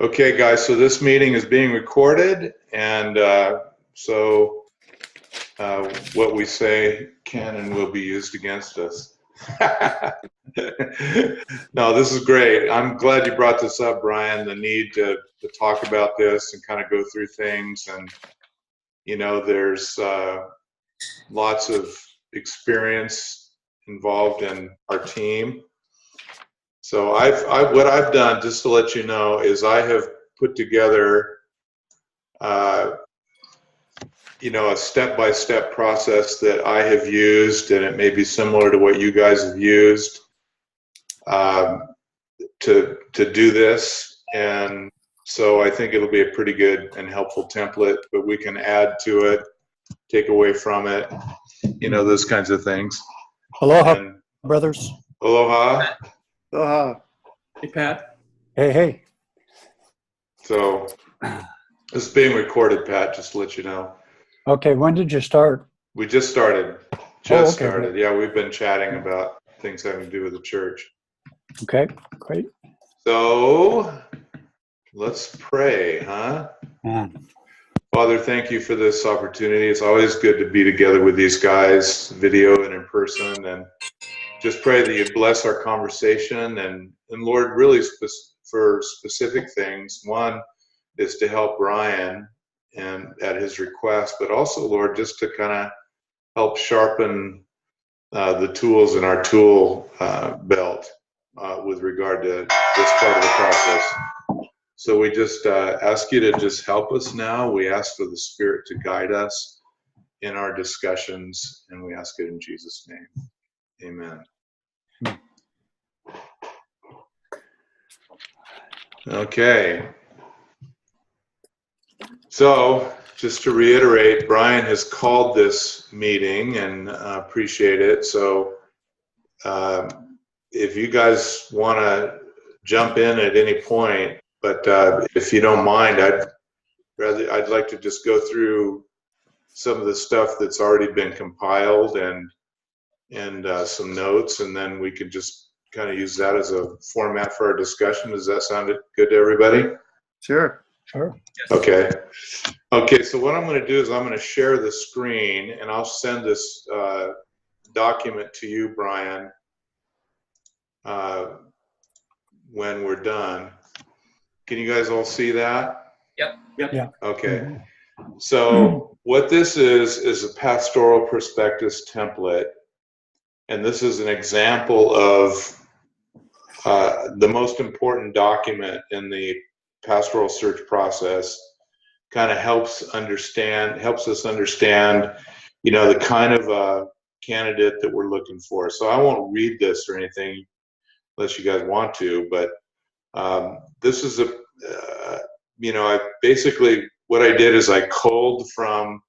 Okay, guys, so this meeting is being recorded, and what we say can and will be used against us. No, this is great. I'm glad you brought this up, Brian, the need to talk about this and kind of go through things. And, you know, there's lots of experience involved in our team. So what I've done, just to let you know, is I have put together, you know, a step-by-step process that I have used, and it may be similar to what you guys have used to do this. And so I think it'll be a pretty good and helpful template, but we can add to it, take away from it, you know, those kinds of things. Aloha, brothers. Aloha. Aloha. Hey, Pat. Hey, hey. So this is being recorded, Pat, just to let you know. Okay, when did you start? We just started. Started. Yeah, we've been chatting about things having to do with the church. Okay, great. So let's pray, huh? Father, thank you for this opportunity. It's always good to be together with these guys, video and in person, and just pray that you bless our conversation, and Lord, really for specific things. One is to help Brian and at his request, but also, Lord, just to kind of help sharpen the tools in our tool belt with regard to this part of the process. So we just ask you to just help us now. We ask for the Spirit to guide us in our discussions, and we ask it in Jesus' name. Amen. Okay. So just to reiterate, Brian has called this meeting, and appreciate it. So if you guys want to jump in at any point, but if you don't mind, I'd like to just go through some of the stuff that's already been compiled and some notes, and then we can just kind of use that as a format for our discussion. Does that sound good to everybody? Sure. Sure. Okay. Okay, so what I'm going to do is I'm going to share the screen, and I'll send this document to you, Brian, when we're done. Can you guys all see that? Yep. Yeah. Okay. So what this is a pastoral prospectus template, and this is an example of the most important document in the pastoral search process. Kind of helps us understand, you know, the kind of candidate that we're looking for. So I won't read this or anything unless you guys want to, but this is you know, basically what I did is I culled from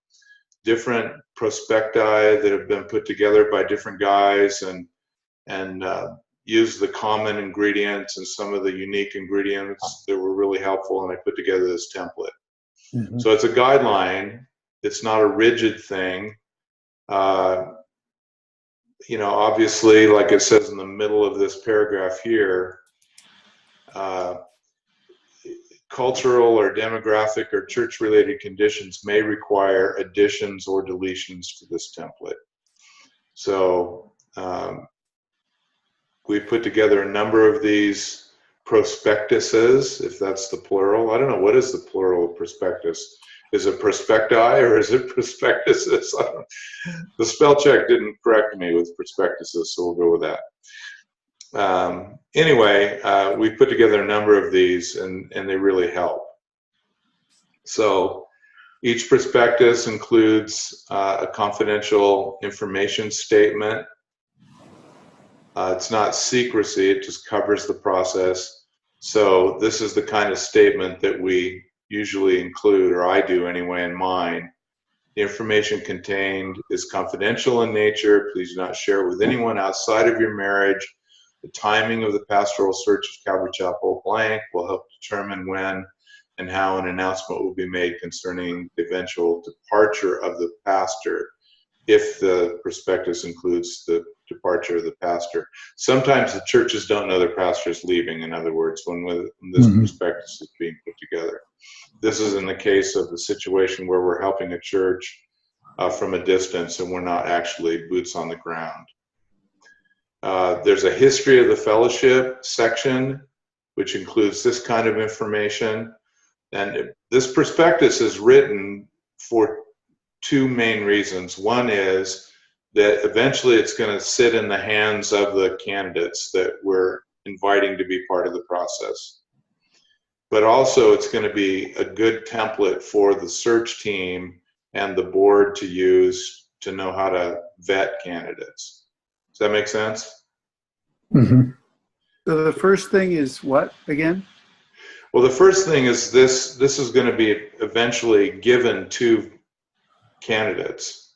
different prospecti that have been put together by different guys, and used the common ingredients and some of the unique ingredients that were really helpful, and I put together this template. Mm-hmm. So it's a guideline. It's not a rigid thing. You know, obviously, like it says in the middle of this paragraph here, cultural or demographic or church-related conditions may require additions or deletions to this template. So we put together a number of these prospectuses, if that's the plural. I don't know, what is the plural of prospectus? Is it prospecti or is it prospectuses? The spell check didn't correct me with prospectuses, so we'll go with that. Anyway, we put together a number of these, and they really help. So each prospectus includes a confidential information statement. It's not secrecy, it just covers the process. So this is the kind of statement that we usually include, or I do anyway in mine. The information contained is confidential in nature. Please do not share it with anyone outside of your marriage. The timing of the pastoral search of Calvary Chapel blank will help determine when and how an announcement will be made concerning the eventual departure of the pastor, if the prospectus includes the departure of the pastor. Sometimes the churches don't know their pastor is leaving, in other words, when this prospectus is being together. This is in the case of the situation where we're helping a church from a distance and we're not actually boots on the ground. There's a history of the fellowship section, which includes this kind of information. And this prospectus is written for two main reasons. One is that eventually it's going to sit in the hands of the candidates that we're inviting to be part of the process. But also it's going to be a good template for the search team and the board to use to know how to vet candidates. Does that make sense? Mm-hmm. So the first thing is what again? Well, the first thing is this is going to be eventually given to candidates.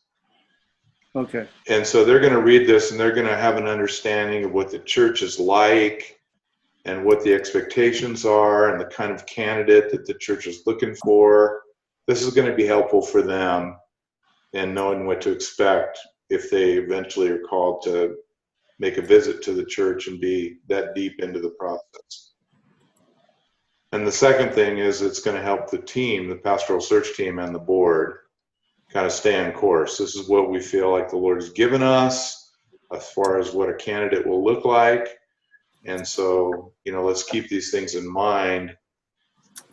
Okay. And so they're going to read this and they're going to have an understanding of what the church is like and what the expectations are and the kind of candidate that the church is looking for. This is going to be helpful for them in knowing what to expect if they eventually are called to make a visit to the church and be that deep into the process. And the second thing is it's going to help the team, the pastoral search team and the board, kind of stay on course. This is what we feel like the Lord has given us as far as what a candidate will look like. And so, let's keep these things in mind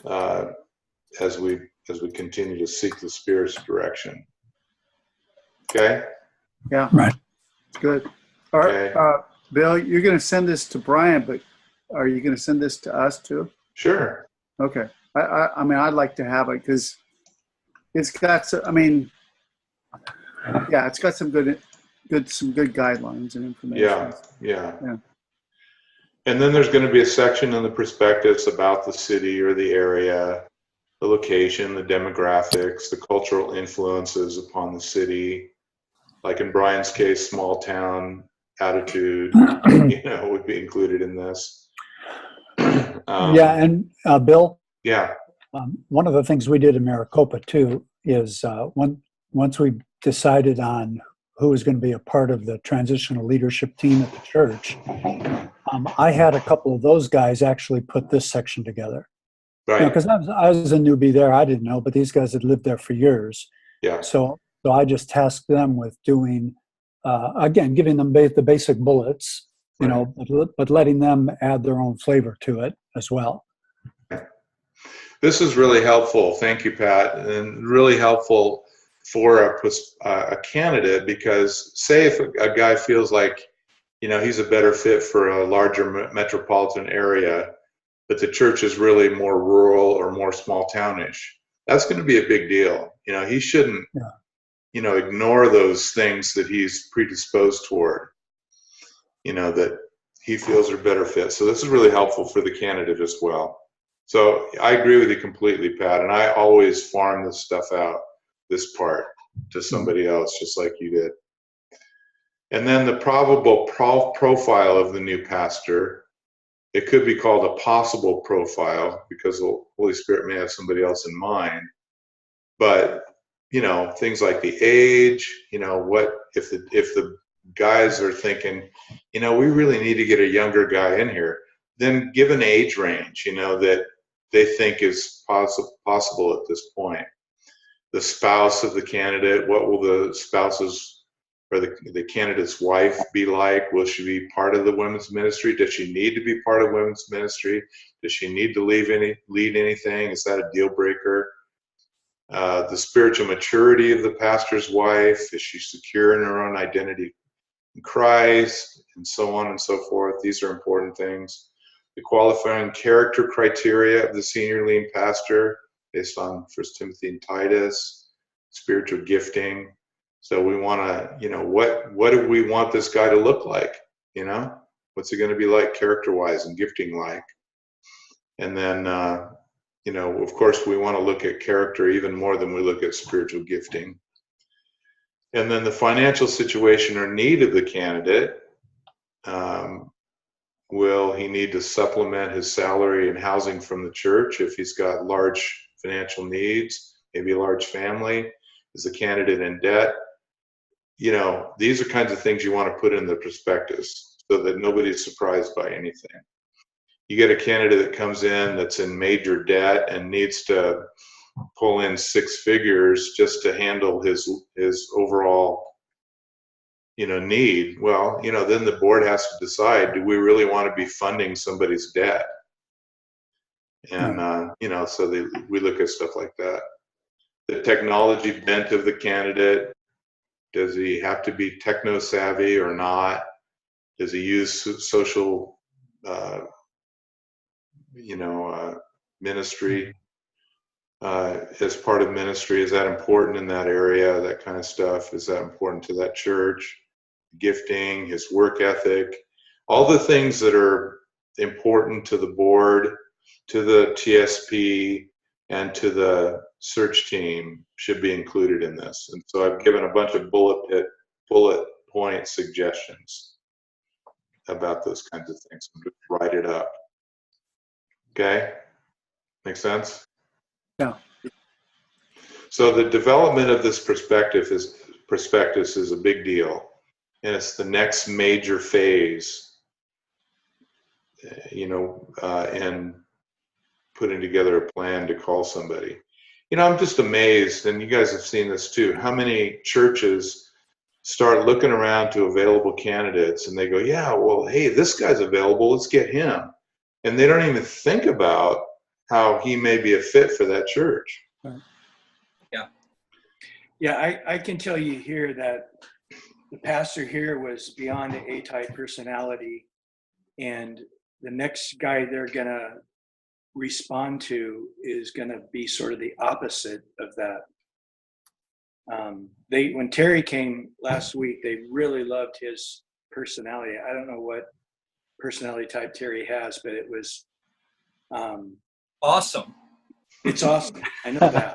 as we continue to seek the Spirit's direction. Okay? Yeah. Right. Good. All right. Okay. Bill, you're going to send this to Brian, but are you going to send this to us too? Sure. Okay. I mean, I'd like to have it because it's got some, it's got some good guidelines and information. Yeah. And then there's going to be a section in the prospectus about the city or the area, the location, the demographics, the cultural influences upon the city. Like in Brian's case, small town attitude, would be included in this. And Bill? Yeah. One of the things we did in Maricopa too is once we decided on who was going to be a part of the transitional leadership team at the church, I had a couple of those guys actually put this section together. Right. Because I was a newbie there, I didn't know, but these guys had lived there for years. Yeah. So I just tasked them with doing, again, giving them the basic bullets, but letting them add their own flavor to it as well. This is really helpful. Thank you, Pat, and really helpful for a candidate, because say if a guy feels like, he's a better fit for a larger metropolitan area, but the church is really more rural or more small townish, that's going to be a big deal. He shouldn't, ignore those things that he's predisposed toward, that he feels are better fit. So this is really helpful for the candidate as well. So I agree with you completely, Pat, and I always farm this stuff out, this part, to somebody else, just like you did. And then the probable profile of the new pastor, it could be called a possible profile because the Holy Spirit may have somebody else in mind. But, things like the age, what if the guys are thinking, we really need to get a younger guy in here, then give an age range, that they think is possible at this point. The spouse of the candidate, what will the spouse's or the candidate's wife be like? Will she be part of the women's ministry? Does she need to be part of women's ministry? Does she need to lead anything? Is that a deal breaker? The spiritual maturity of the pastor's wife, is she secure in her own identity in Christ, and so on and so forth. These are important things. The qualifying character criteria of the senior lead pastor based on 1 Timothy and Titus, spiritual gifting. So we want to, what do we want this guy to look like? What's he going to be like character-wise and gifting like? And then, of course, we want to look at character even more than we look at spiritual gifting. And then the financial situation or need of the candidate. Will he need to supplement his salary and housing from the church if he's got large financial needs, maybe a large family? Is the candidate in debt? These are kinds of things you want to put in the prospectus so that nobody's surprised by anything. you get a candidate that comes in that's in major debt and needs to pull in 6 figures just to handle his overall, need. Well, then the board has to decide, do we really want to be funding somebody's debt? And, so we look at stuff like that. The technology bent of the candidate, does he have to be techno savvy or not? Does he use social, ministry as part of ministry? Is that important in that area? That kind of stuff. Is that important to that church? Gifting, his work ethic, all the things that are important to the board, to the TSP, and to the search team should be included in this. And so I've given a bunch of bullet point suggestions about those kinds of things. Just write it up. Okay? Make sense? Yeah. So the development of this prospectus is a big deal, and it's the next major phase, in putting together a plan to call somebody. I'm just amazed, and you guys have seen this too, how many churches start looking around to available candidates and they go, yeah, well, hey, this guy's available, let's get him. And they don't even think about how he may be a fit for that church. Yeah, I can tell you here that the pastor here was beyond the A-type personality, and the next guy they're going to respond to is going to be sort of the opposite of that. When Terry came last week, they really loved his personality. I don't know what personality type Terry has, but it was awesome. It's awesome. I know that.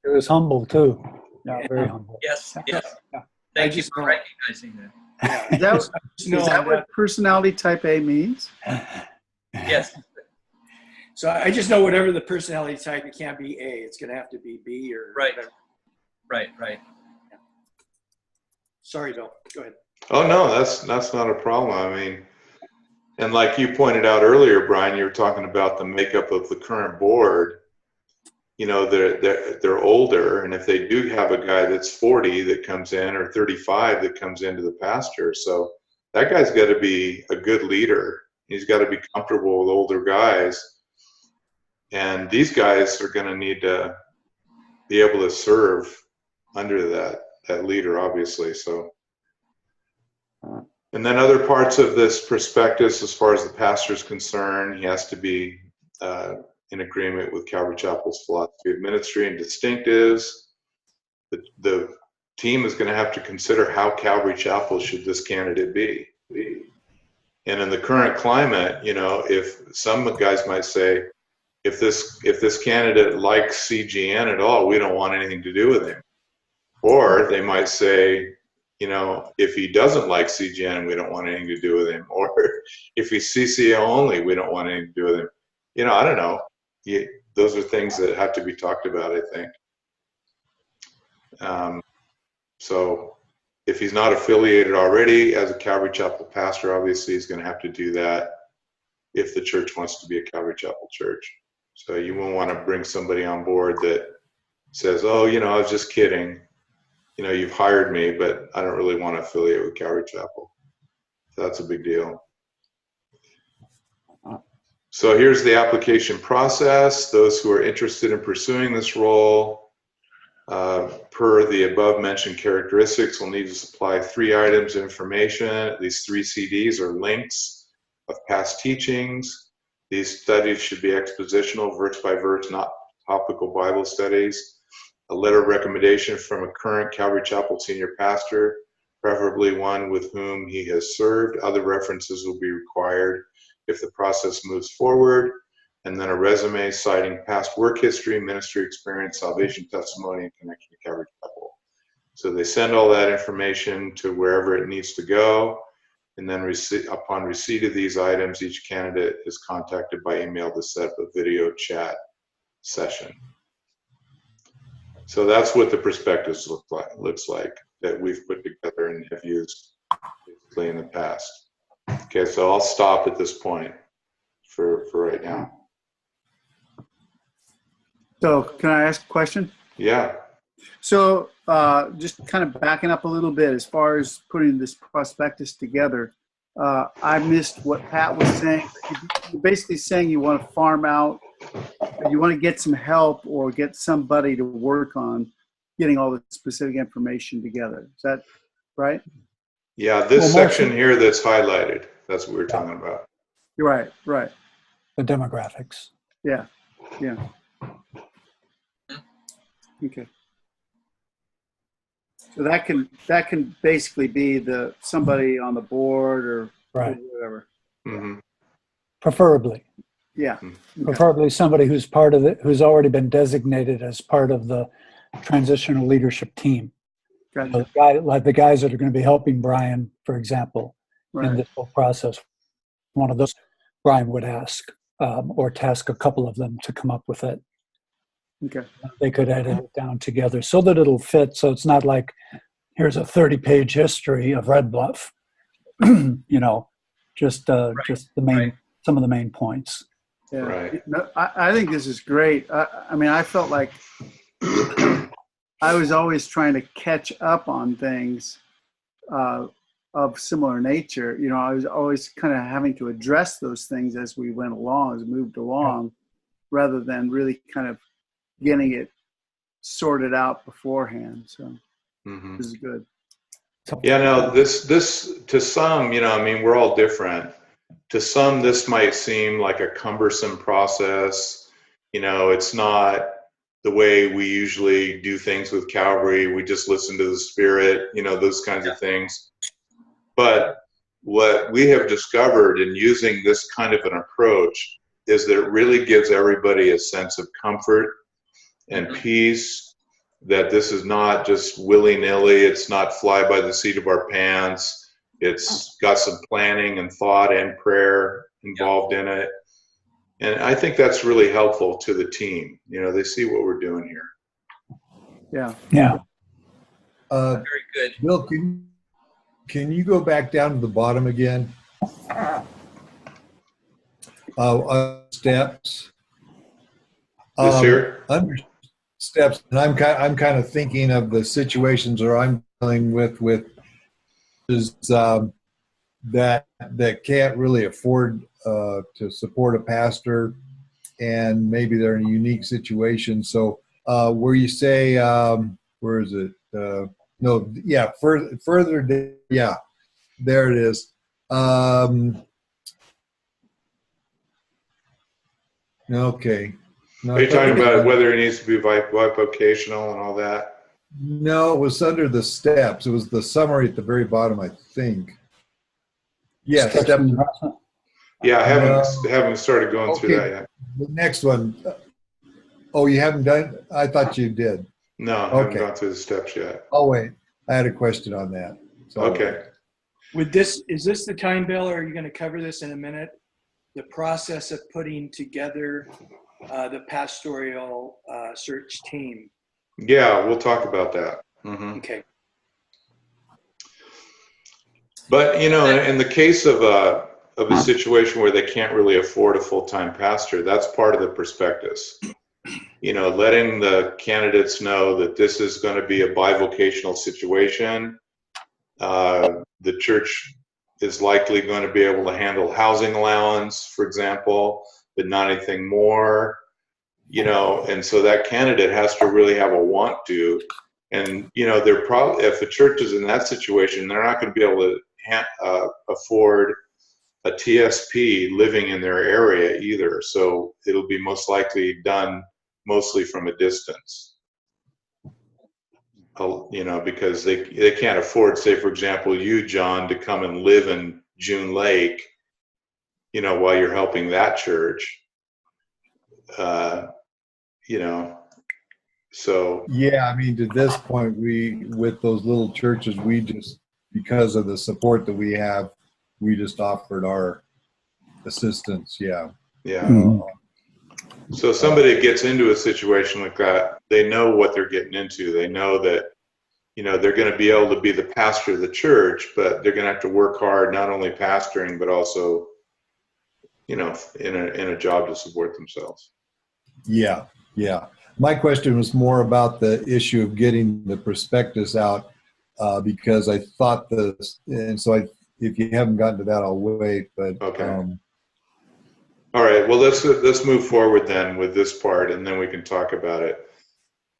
It was humble too. Yeah, very humble. Yes, yes. Yeah. Thank you for recognizing that. Is that what personality type A means? Yes. So I just know whatever the personality type, it can't be A. It's going to have to be B or right. whatever. Right. Yeah. Sorry, Bill. Go ahead. Oh no, that's not a problem. I mean, and like you pointed out earlier, Brian, you were talking about the makeup of the current board. They're older, and if they do have a guy that's 40 that comes in, or 35 that comes into the pastor, so that guy's got to be a good leader. He's got to be comfortable with older guys, and these guys are going to need to be able to serve under that leader, obviously. So, and then other parts of this prospectus, as far as the pastor is concerned, he has to be in agreement with Calvary Chapel's philosophy of ministry and distinctives. The team is going to have to consider how Calvary Chapel should this candidate be. And in the current climate, if some guys might say, if this candidate likes CGN at all, we don't want anything to do with him. Or they might say, if he doesn't like CGN, we don't want anything to do with him. Or if he's CCO only, we don't want anything to do with him. I don't know. Those are things that have to be talked about, I think. So if he's not affiliated already as a Calvary Chapel pastor, obviously he's going to have to do that if the church wants to be a Calvary Chapel church. So you won't want to bring somebody on board that says, oh, I was just kidding. You've hired me, but I don't really want to affiliate with Calvary Chapel. So that's a big deal. So here's the application process. Those who are interested in pursuing this role, per the above mentioned characteristics, will need to supply 3 items of information, at least 3 CDs or links of past teachings. These studies should be expositional, verse by verse, not topical Bible studies. A letter of recommendation from a current Calvary Chapel senior pastor, preferably one with whom he has served. Other references will be required if the process moves forward. And then a resume citing past work history, ministry experience, salvation testimony, and connection to Calvary Chapel. So they send all that information to wherever it needs to go. And then upon receipt of these items, each candidate is contacted by email to set up a video chat session. So that's what the prospectus looks like that we've put together and have used basically in the past. Okay, so I'll stop at this point for right now. So can I ask a question? Yeah. So just kind of backing up a little bit as far as putting this prospectus together, I missed what Pat was saying. You're basically saying you want to farm out, you want to get some help or get somebody to work on getting all the specific information together. Is that right? Yeah, this Well, section here that's highlighted, that's what we're talking about. You're right, right. The demographics. Yeah, yeah. Okay. So that can basically be somebody on the board or Right. whatever. Mm-hmm. Preferably. Yeah. Okay. Preferably somebody who's part of it, who's already been designated as part of the transitional leadership team. Gotcha. So like the guys that are going to be helping Brian, for example, in Right. this whole process, one of those Brian would ask or task a couple of them to come up with it. Okay. They could edit it down together so that it'll fit. So it's not like, here's a 30-page history of Red Bluff, just the main, some of the main points. Yeah. Right. No, I think this is great. I mean, I felt like I was always trying to catch up on things of similar nature. I was always kind of having to address those things as we went along, as we moved along, rather than really kind of getting it sorted out beforehand. So this is good. Yeah, no, this to some, I mean, we're all different. To some, this might seem like a cumbersome process. It's not the way we usually do things with Calvary. We just listen to the Spirit, those kinds of things. But what we have discovered in using this kind of an approach is that it really gives everybody a sense of comfort and peace, that this is not just willy-nilly, it's not fly by the seat of our pants, it's got some planning and thought and prayer involved in it. And I think that's really helpful to the team. They see what we're doing here. Yeah. Very good. Bill, can you go back down to the bottom again? Steps. This here? Under steps, and I'm kind of thinking of the situations where I'm dealing with is that can't really afford to support a pastor, and maybe they're in a unique situation. So where you say, where is it? No, yeah, further, yeah, there it is. Okay. No, Are you talking about whether it needs to be bivocational and all that? No, it was under the steps. It was the summary at the very bottom, I think. Yes. Step. Yeah, I haven't started going through that yet. The next one. Oh, you haven't done? I thought you did. No, I haven't gone through the steps yet. Oh, wait. I had a question on that. So, Okay. Is this the time, Bill, or are you going to cover this in a minute? The process of putting together the pastoral search team. Yeah, we'll talk about that. Mm-hmm. Okay. But, in the case of a situation where they can't really afford a full-time pastor, that's part of the prospectus. Letting the candidates know that this is going to be a bivocational situation. The church is likely going to be able to handle housing allowance, for example, but not anything more. And so that candidate has to really have a want to. And, they're probably, if the church is in that situation, they're not going to be able to afford a TSP living in their area either. So it'll be most likely done mostly from a distance, because they can't afford, say, for example, you, John, to come and live in June Lake, while you're helping that church, so. Yeah, I mean, to this point, with those little churches, we just, because of the support that we have, we just offered our assistance. Yeah. Yeah. Mhm. So somebody gets into a situation like that, they know what they're getting into. They know that, they're going to be able to be the pastor of the church, but they're going to have to work hard, not only pastoring, but also, in a job to support themselves. Yeah, yeah. My question was more about the issue of getting the prospectus out because I thought if you haven't gotten to that, I'll wait. But Okay. All right. Well, let's move forward then with this part, and then we can talk about it.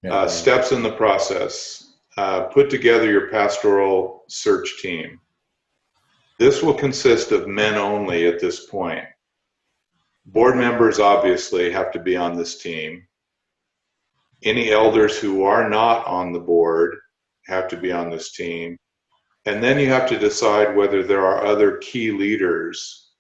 yeah. Steps in the process. Put together your pastoral search team. This will consist of men only at this point. Board members obviously have to be on this team. Any elders who are not on the board have to be on this team. And then you have to decide whether there are other key leaders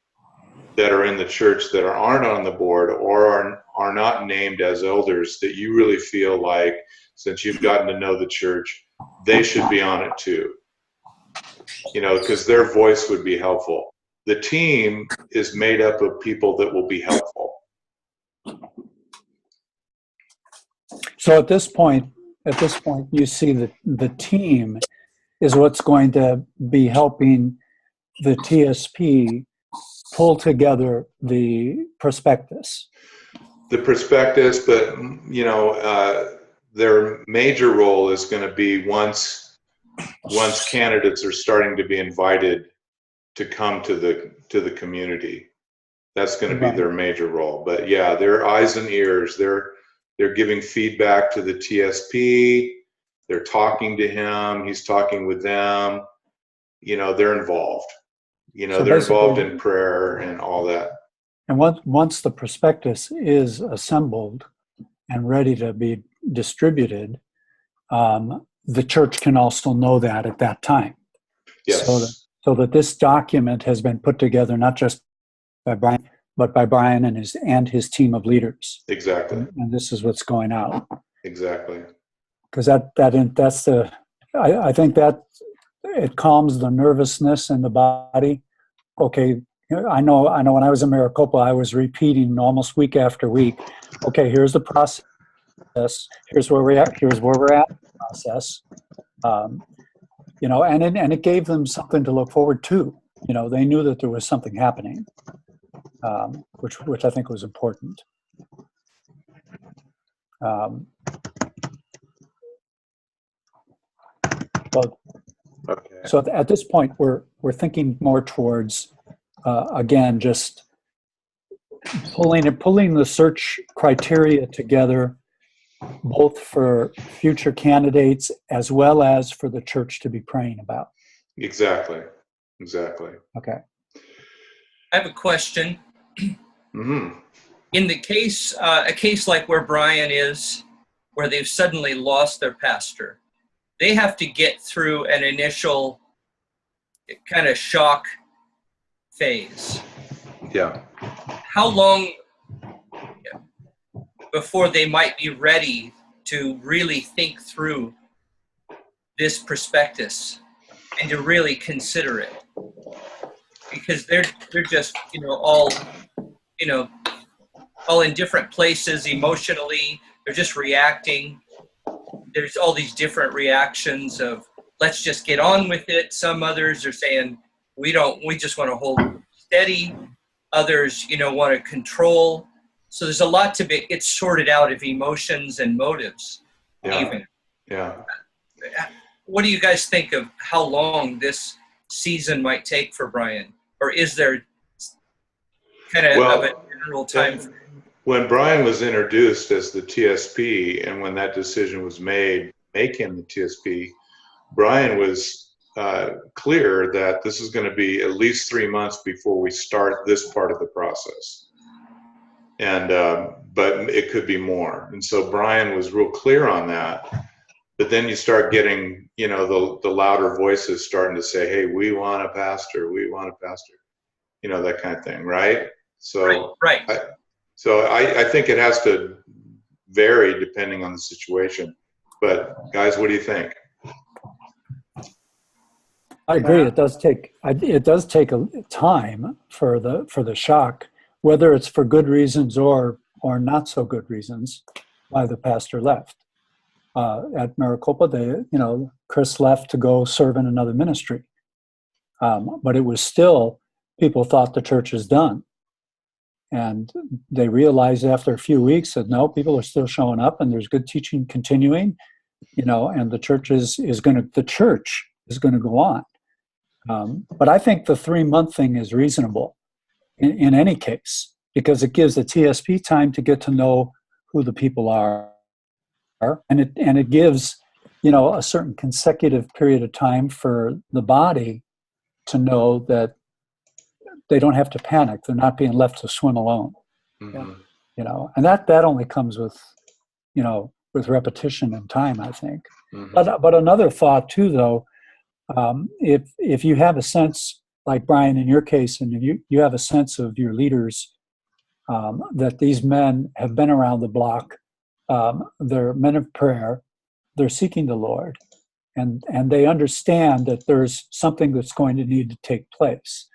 that are in the church that aren't on the board or are not named as elders that you really feel like, since you've gotten to know the church, they should be on it too. Because their voice would be helpful. The team is made up of people that will be helpful. So at this point, you see that the team is what's going to be helping the TSP pull together the prospectus. The prospectus, but their major role is going to be once candidates are starting to be invited to come to the community. That's going to be their major role. But yeah, they're eyes and ears. They're giving feedback to the TSP. They're talking to him. He's talking with them. They're involved. So they're involved in prayer and all that. And once the prospectus is assembled and ready to be distributed, the church can also know that at that time. Yes. So that this document has been put together not just by Brian, but by Brian and his team of leaders. Exactly. And this is what's going out. Exactly. Because I think that it calms the nervousness in the body. Okay, I know when I was in Maricopa, I was repeating almost week after week. Okay, here's the process. Here's where we're at. Here's where we're at in the process. And it gave them something to look forward to. They knew that there was something happening, which I think was important. So at this point, we're thinking more towards again just pulling the search criteria together, both for future candidates as well as for the church to be praying about. Exactly. Okay. I have a question. Mm-hmm. In the case, a case like where Brian is, where they've suddenly lost their pastor, they have to get through an initial kind of shock phase. Yeah. How long before they might be ready to really think through this prospectus and to really consider it? Because they're just all in different places emotionally. They're just reacting. There's all these different reactions of let's just get on with it. Some others are saying we just want to hold steady. Others want to control. So there's a lot to get sorted out of emotions and motives. Yeah. What do you guys think of how long this season might take for Brian? Or is there kind of a general time frame? When Brian was introduced as the TSP and when that decision was made, make him the TSP, Brian was clear that this is going to be at least 3 months before we start this part of the process. And but it could be more. And so Brian was real clear on that. But then you start getting, the louder voices starting to say, hey, we want a pastor, that kind of thing, right? So right. I think it has to vary depending on the situation. But guys, what do you think? I agree. It does take a time for the shock, whether it's for good reasons or not so good reasons, why the pastor left. At Maricopa, Chris left to go serve in another ministry. But it was still, people thought the church is done. and they realized after a few weeks that no, people are still showing up, and there's good teaching continuing, and the church is going to go on. But I think the 3-month thing is reasonable in any case, because it gives the TSP time to get to know who the people are, and it gives a certain consecutive period of time for the body to know that they don't have to panic. They're not being left to swim alone. Mm-hmm. And that only comes with repetition and time, I think. Mm-hmm. But another thought too, though, if you have a sense, like Brian in your case, and you have a sense of your leaders, that these men have been around the block, they're men of prayer, they're seeking the Lord, and they understand that there's something that's going to need to take place,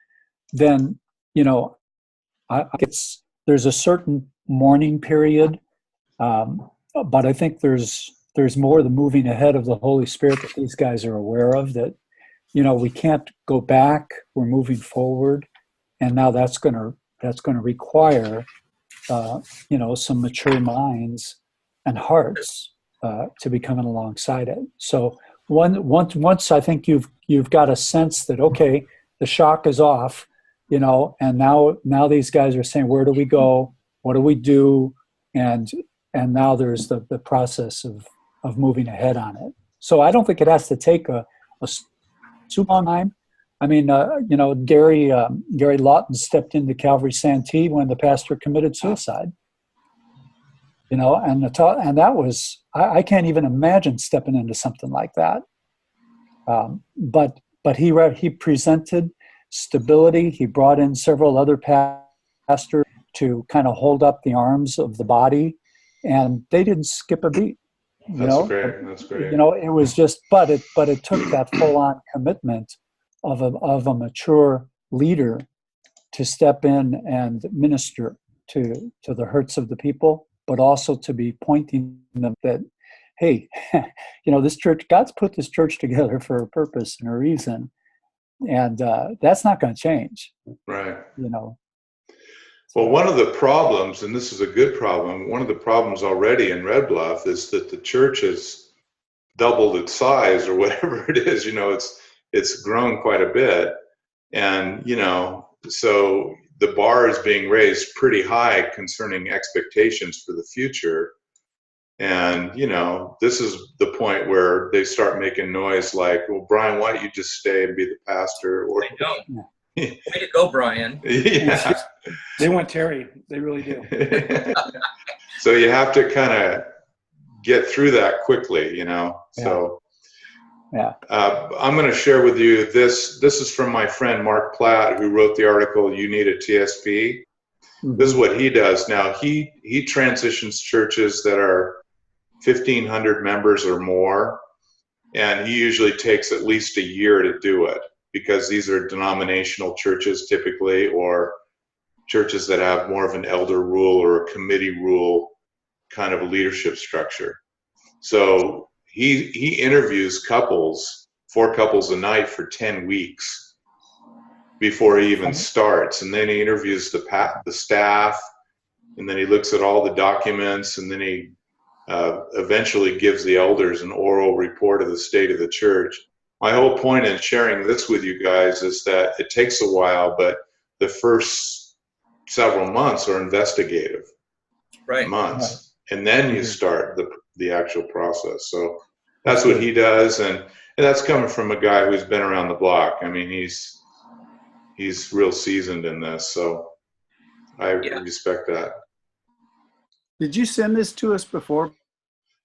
then there's a certain mourning period, but I think there's more the moving ahead of the Holy Spirit that these guys are aware of, that we can't go back, we're moving forward, and now that's going to require some mature minds and hearts to be coming alongside it. So once I think you've got a sense that, okay, the shock is off, and now these guys are saying, where do we go? What do we do? And now there's the process of moving ahead on it. So I don't think it has to take a super long time. I mean, Gary Lawton stepped into Calvary Santee when the pastor committed suicide. And that was, I can't even imagine stepping into something like that. But he presented stability. He brought in several other pastors to kind of hold up the arms of the body, and they didn't skip a beat. That's great. It was just, but it took that full-on commitment of a mature leader to step in and minister to the hurts of the people, but also to be pointing them that, hey, this church, God's put this church together for a purpose and a reason, and that's not going to change. Right. Well, one of the problems, and this is a good problem, one of the problems already in Red Bluff is that the church has doubled its size or whatever it is. It's grown quite a bit, and so the bar is being raised pretty high concerning expectations for the future. And this is the point where they start making noise like, well, Brian, why don't you just stay and be the pastor? Or I know. Way to go, Brian. Yeah. They want Terry. They really do. So you have to kind of get through that quickly, So yeah. I'm going to share with you this. This is from my friend Mark Platt, who wrote the article, You Need a TSP. Mm-hmm. This is what he does. Now, he transitions churches that are 1,500 members or more, and he usually takes at least a year to do it, because these are denominational churches typically, or churches that have more of an elder rule or a committee rule kind of leadership structure. So he interviews couples, 4 couples a night for 10 weeks before he even starts. And then he interviews the staff, and then he looks at all the documents, and then he eventually gives the elders an oral report of the state of the church. My whole point in sharing this with you guys is that it takes a while, but the first several months are investigative months, and then you start the actual process. So that's what he does, and that's coming from a guy who's been around the block. I mean, he's real seasoned in this, so I respect that. Did you send this to us before?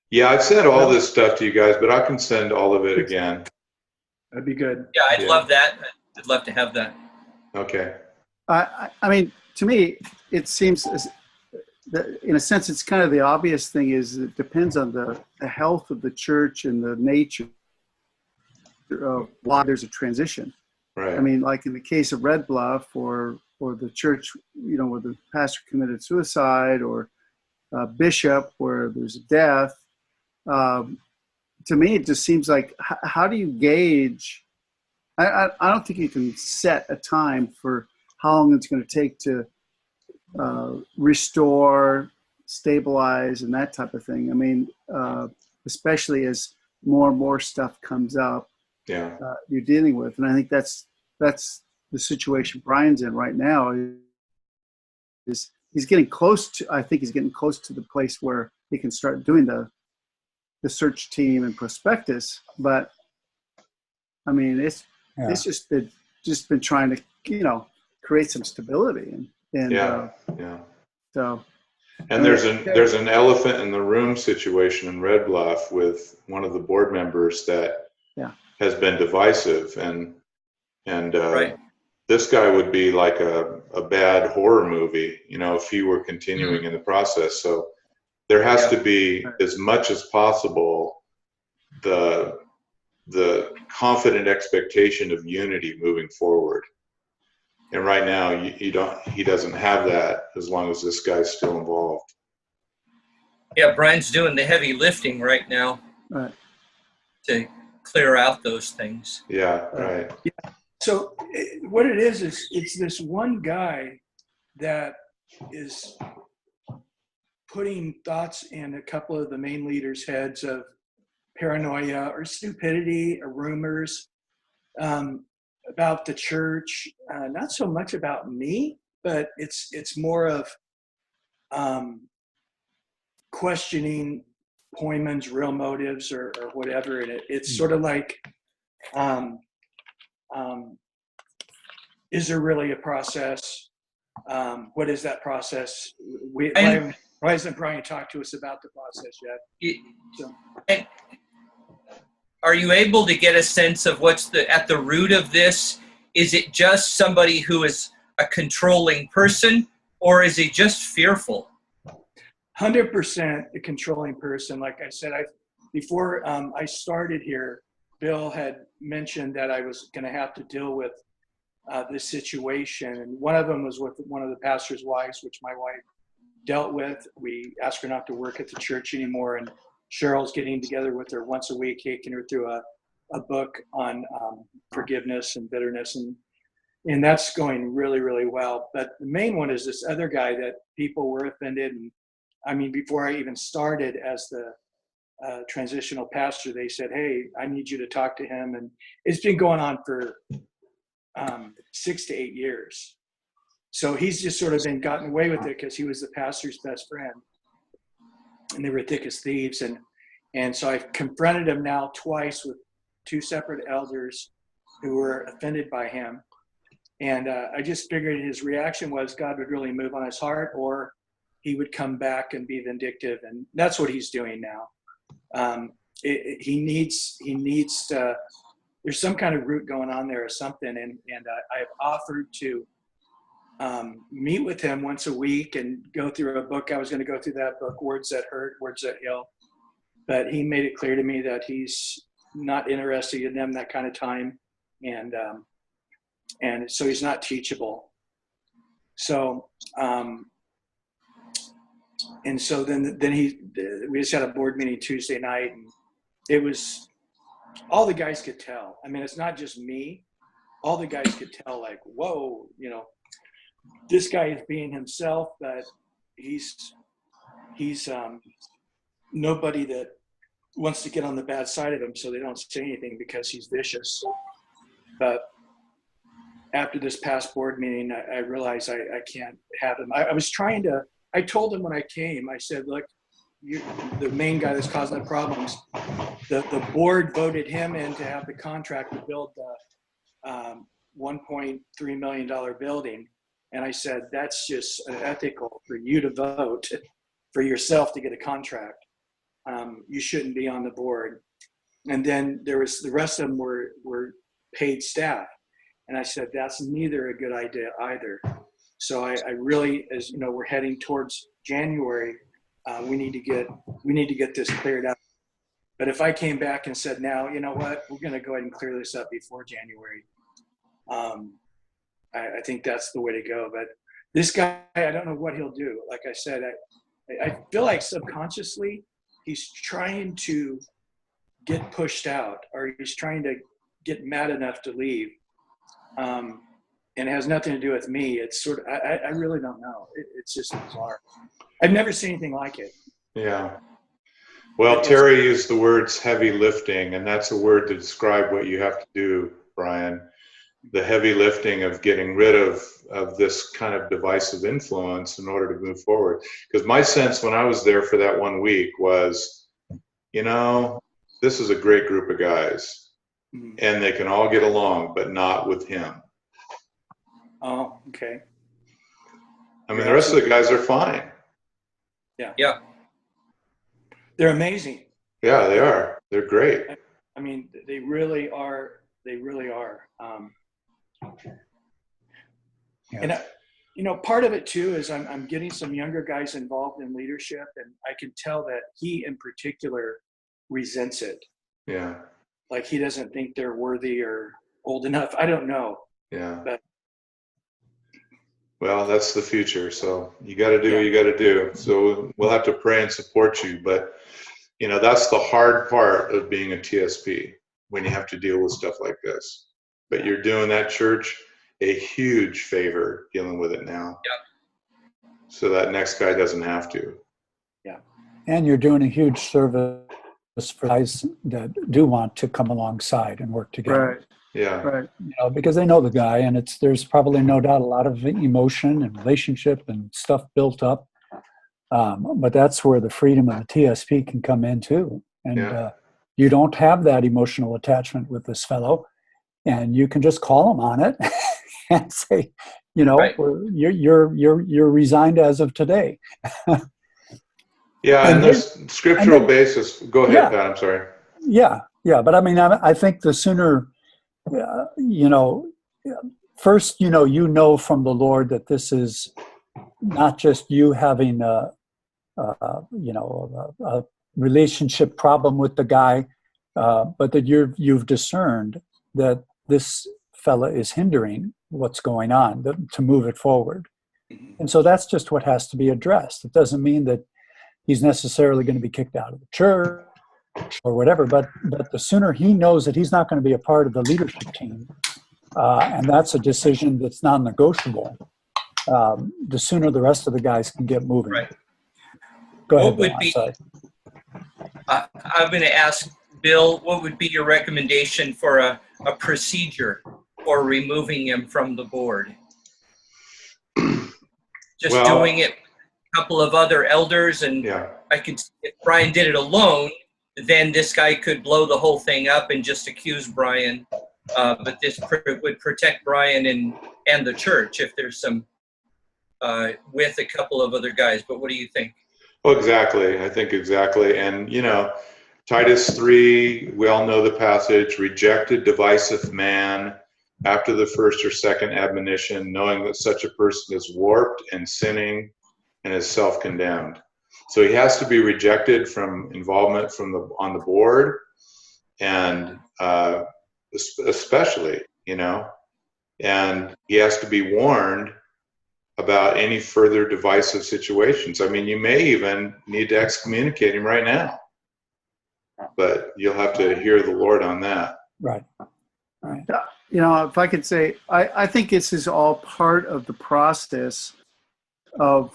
Yeah, I've sent all this stuff to you guys, but I can send all of it again. That'd be good. Yeah, I'd love that. I'd love to have that. Okay. I mean, to me, it seems that in a sense, it's kind of the obvious thing is it depends on the health of the church and the nature of why there's a transition. Right. I mean, like in the case of Red Bluff or the church, where the pastor committed suicide, or bishop where there's a death. To me, it just seems like, how do you gauge? I don't think you can set a time for how long it's going to take to restore, stabilize, and that type of thing. I mean, especially as more and more stuff comes up, Yeah. you're dealing with, and I think that's the situation Brian's in right now. Is he's getting close to? I think he's getting close to the place where he can start doing the search team and prospectus. But I mean, it's just been trying to create some stability and Yeah. So. And there's an elephant in the room situation in Red Bluff with one of the board members that has been divisive, and Right. this guy would be like a bad horror movie, if he were continuing in the process. So there has to be, as much as possible, the confident expectation of unity moving forward. And right now, he doesn't have that as long as this guy's still involved. Yeah, Brian's doing the heavy lifting right now to clear out those things. Yeah, right. Yeah. So what it is it's this one guy that is putting thoughts in a couple of the main leaders' heads of paranoia or stupidity or rumors about the church. Not so much about me, but it's more of questioning Poyman's real motives or whatever. And it's sort of like, is there really a process? What is that process? Why hasn't Brian talked to us about the process yet? And are you able to get a sense of what's at the root of this? Is it just somebody who is a controlling person, or is he just fearful? 100% a controlling person. Like I said, before I started here, Bill had mentioned that I was going to have to deal with this situation. And one of them was with one of the pastor's wives, which my wife dealt with. We asked her not to work at the church anymore. And Cheryl's getting together with her once a week, taking her through a book on forgiveness and bitterness. And that's going really, really well. But the main one is this other guy that people were offended. And I mean, before I even started as the transitional pastor, they said, hey, I need you to talk to him. And it's been going on for 6 to 8 years. So he's just sort of been gotten away with it because he was the pastor's best friend. And they were thick as thieves. And so I've confronted him now twice with 2 separate elders who were offended by him. And I just figured his reaction was God would really move on his heart, or he would come back and be vindictive. And that's what he's doing now. He needs to, there's some kind of root going on there or something. And I've offered to meet with him once a week and go through a book. I was going to go through that book, Words That Hurt, Words That Heal. But he made it clear to me that he's not interested in them that kind of time. And so he's not teachable. So, and so then we just had a board meeting Tuesday night, and it was, all the guys could tell. I mean, it's not just me. All the guys could tell, like, whoa, this guy is being himself, but he's nobody that wants to get on the bad side of him, so they don't say anything because he's vicious. But after this past board meeting, I realized I can't have him. I told him when I came, I said, look, the main guy that's causing the problems, the board voted him in to have the contract to build the $1.3 million building. And I said, that's just unethical for you to vote for yourself to get a contract. You shouldn't be on the board. And then the rest of them were paid staff. And I said, that's neither a good idea either. So I really, as you know, we're heading towards January. We need to get this cleared up. But if I came back and said, now, you know what, we're going to go ahead and clear this up before January, I think that's the way to go. But this guy, I don't know what he'll do. Like I said, I feel like subconsciously he's trying to get pushed out, or he's trying to get mad enough to leave. and it has nothing to do with me. It's sort of, I really don't know. It's just bizarre. I've never seen anything like it. Yeah. Well, Terry used the words heavy lifting, and that's a word to describe what you have to do, Brian. The heavy lifting of getting rid of this kind of divisive influence in order to move forward. Because my sense when I was there for that 1 week was, you know, this is a great group of guys, and they can all get along, but not with him. Oh, okay. I mean, the rest of the guys are fine. Yeah. Yeah. They're amazing. Yeah, they are. They're great. I mean, they really are. They really are. And you know, part of it too is I'm getting some younger guys involved in leadership, and I can tell that he in particular resents it. Yeah. Like he doesn't think they're worthy or old enough. I don't know. Yeah. But well, that's the future. So you got to do what you got to do. So we'll have to pray and support you. But, you know, that's the hard part of being a TSP when you have to deal with stuff like this. But you're doing that church a huge favor dealing with it now. Yeah. So that next guy doesn't have to. Yeah. And you're doing a huge service for guys that do want to come alongside and work together. Right. Yeah. Right. You know, because they know the guy, and there's probably no doubt a lot of emotion and relationship and stuff built up. But that's where the freedom of the TSP can come in too. And you don't have that emotional attachment with this fellow, and you can just call him on it and say, you know, right. you're resigned as of today. Yeah, and there's scriptural basis. Go ahead, Pat. I'm sorry. Yeah, but I mean, I think the sooner, you know, first, you know from the Lord that this is not just you having a relationship problem with the guy, but that you've discerned that this fella is hindering what's going on to move it forward. And so that's just what has to be addressed. It doesn't mean that he's necessarily going to be kicked out of the church or whatever, but the sooner he knows that he's not going to be a part of the leadership team, and that's a decision that's non-negotiable, the sooner the rest of the guys can get moving. Right. Go ahead, What would Bill, be, I'm sorry. I'm going to ask Bill, what would be your recommendation for a procedure for removing him from the board? Just doing it with a couple of other elders, and I could, if Brian did it alone, then this guy could blow the whole thing up and just accuse Brian. But this would protect Brian and the church if there's some with a couple of other guys. But what do you think? Well, exactly. I think exactly. And, you know, Titus 3, we all know the passage, rejected divisive man after the first or second admonition, knowing that such a person is warped and sinning and is self-condemned. So he has to be rejected from involvement on the board, and especially, you know, and he has to be warned about any further divisive situations. I mean, you may even need to excommunicate him right now, but you'll have to hear the Lord on that. Right. You know, if I could say, I think this is all part of the process of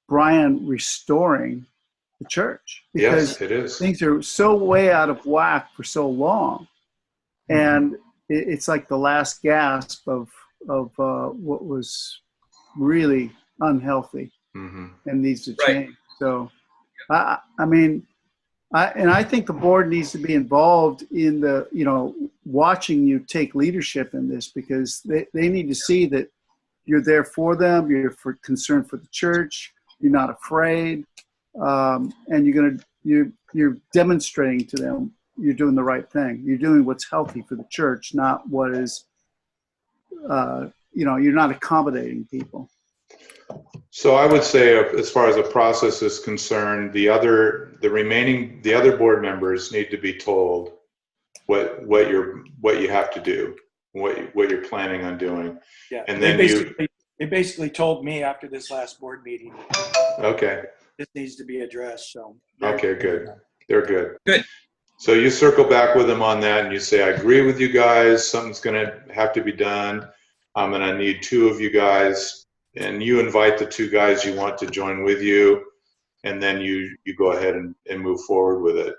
Brian restoring the church. Because yes, it is. Things are so way out of whack for so long. And it's like the last gasp of what was really unhealthy and needs to change. Right. So, I mean, I think the board needs to be involved in the, you know, watching you take leadership in this, because they need to see that you're there for them, you're concerned for the church, you're not afraid, and you're demonstrating to them you're doing the right thing. You're doing what's healthy for the church, not what is, you know, you're not accommodating people. So I would say, as far as the process is concerned, the other board members need to be told what you have to do, what you're planning on doing. Yeah. And then they basically told me after this last board meeting. Okay. This needs to be addressed. So. Okay, good. They're good. Good. So you circle back with them on that, and you say, I agree with you guys. Something's going to have to be done. I'm going to need 2 of you guys, and you invite the 2 guys you want to join with you, and then you go ahead and move forward with it.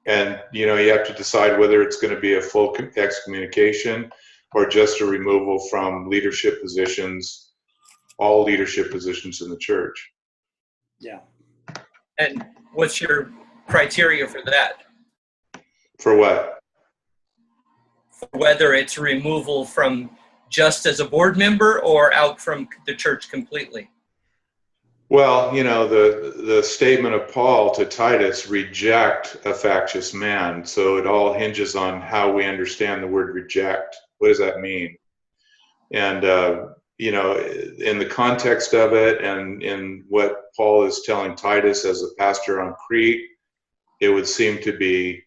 And, you know, you have to decide whether it's going to be a full excommunication or just a removal from leadership positions, all leadership positions in the church. Yeah. And what's your criteria for that? For what? Whether it's removal from just as a board member or out from the church completely? Well, you know, the statement of Paul to Titus, reject a factious man. So it all hinges on how we understand the word reject. What does that mean? And, you know, in the context of it and in what Paul is telling Titus as a pastor on Crete, it would seem to be,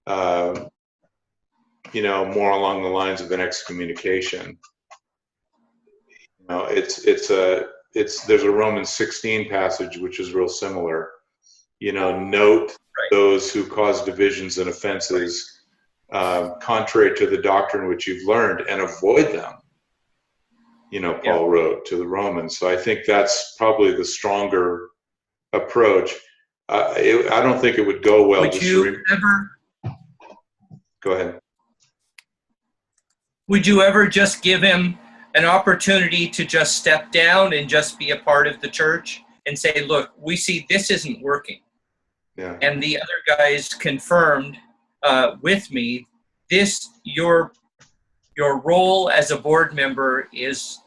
you know, more along the lines of an excommunication. You know, there's a Romans 16 passage which is real similar. You know, note those who cause divisions and offenses contrary to the doctrine which you've learned, and avoid them. You know, Paul wrote to the Romans. So I think that's probably the stronger approach. I don't think it would go well. Would you ever? Go ahead. Would you ever just give him an opportunity to just step down and just be a part of the church and say, look, we see this isn't working. Yeah. And the other guys confirmed with me, your role as a board member is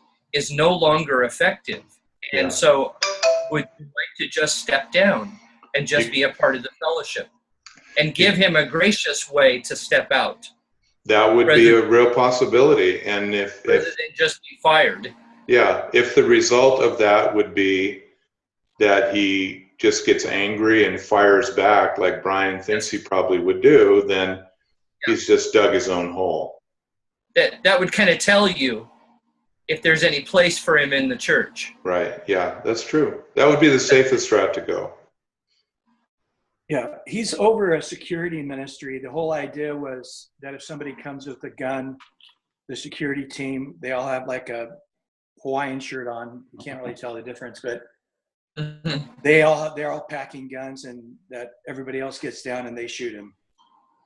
no longer effective. And so would you like to just step down and just be a part of the fellowship and give him a gracious way to step out? That would be a real possibility. And rather than just be fired. Yeah, if the result of that would be that he just gets angry and fires back like Brian thinks he probably would do, then he's just dug his own hole. That would kind of tell you if there's any place for him in the church. Right, yeah, that's true. That would be the safest route to go. Yeah, he's over a security ministry. The whole idea was that if somebody comes with a gun, the security team, they all have like a Hawaiian shirt on. You can't really tell the difference, but they're all packing guns, and that everybody else gets down and they shoot him,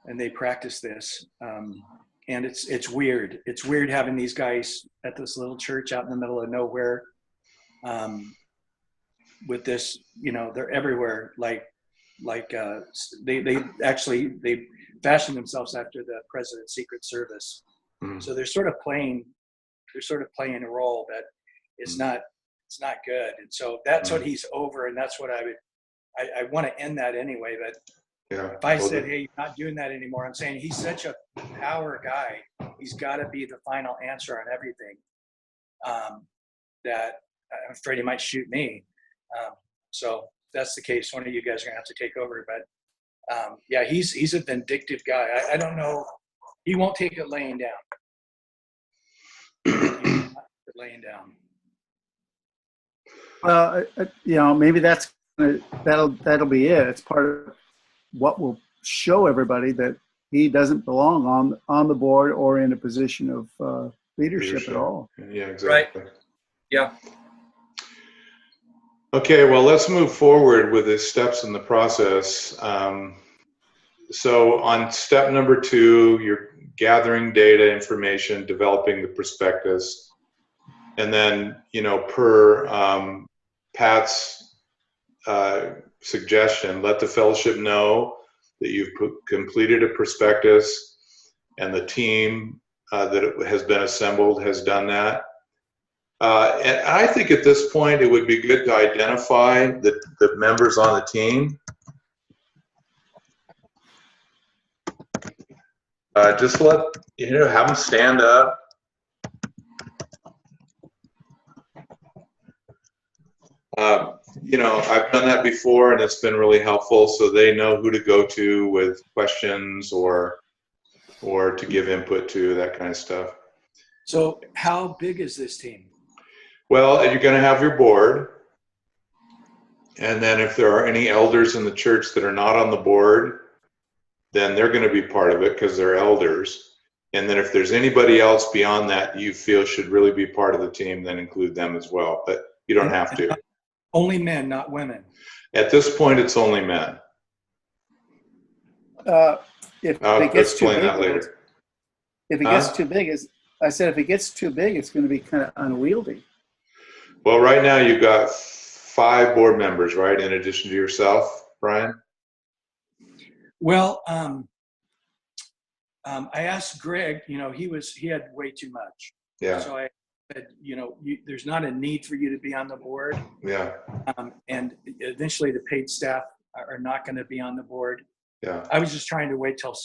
and they practice this. And it's weird. It's weird having these guys at this little church out in the middle of nowhere. With this, you know, they're everywhere. Like they fashion themselves after the president's Secret Service. So they're sort of playing a role that is not good. And so that's what he's over, and that's what I want to end that anyway. But if I said, hey, you're not doing that anymore, I'm saying he's such a power guy. He's got to be the final answer on everything. That I'm afraid he might shoot me. So if that's the case, one of you guys are gonna have to take over. But yeah, he's a vindictive guy. I don't know. He won't take it laying down. Laying down. Well, you know, maybe that'll be it. It's part of what will show everybody that he doesn't belong on the board or in a position of leadership at all. Yeah, exactly. Right. Yeah. Okay, well, let's move forward with the steps in the process. So on step number 2, you're gathering data, information, developing the prospectus. And then, you know, per Pat's suggestion, let the fellowship know that you've completed a prospectus and the team that has been assembled has done that. And I think at this point it would be good to identify the members on the team. Just have them stand up. You know, I've done that before and it's been really helpful, so they know who to go to with questions or to give input to, that kind of stuff. So how big is this team? Well, you're going to have your board, and then if there are any elders in the church that are not on the board, then they're going to be part of it because they're elders. And then if there's anybody else beyond that you feel should really be part of the team, then include them as well. But you don't have to. Only men, not women. At this point, it's only men. If I'll it gets too explain big, that later. if it gets too big, I said, if it gets too big, it's going to be kind of unwieldy. Well, right now you've got 5 board members, right? In addition to yourself, Brian? Well, I asked Greg, he had way too much. Yeah. So I said, there's not a need for you to be on the board. Yeah. And eventually the paid staff are not going to be on the board. Yeah. I was just trying to wait till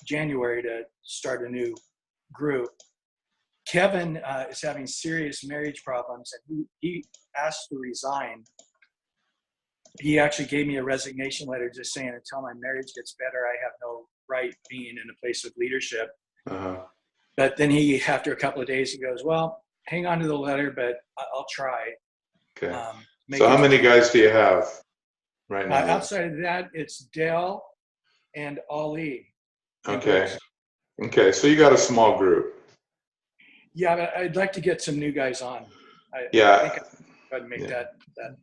January to start a new group. Kevin is having serious marriage problems, and he asked to resign. He actually gave me a resignation letter just saying, until my marriage gets better, I have no right being in a place of leadership. Uh-huh. But then after a couple of days, he goes, well, hang on to the letter, but I'll try. Okay. So how many guys do you have right now? Outside of that, it's Dell and Ali. Okay. Okay. So you got a small group. Yeah, but I'd like to get some new guys on. I think I'd make that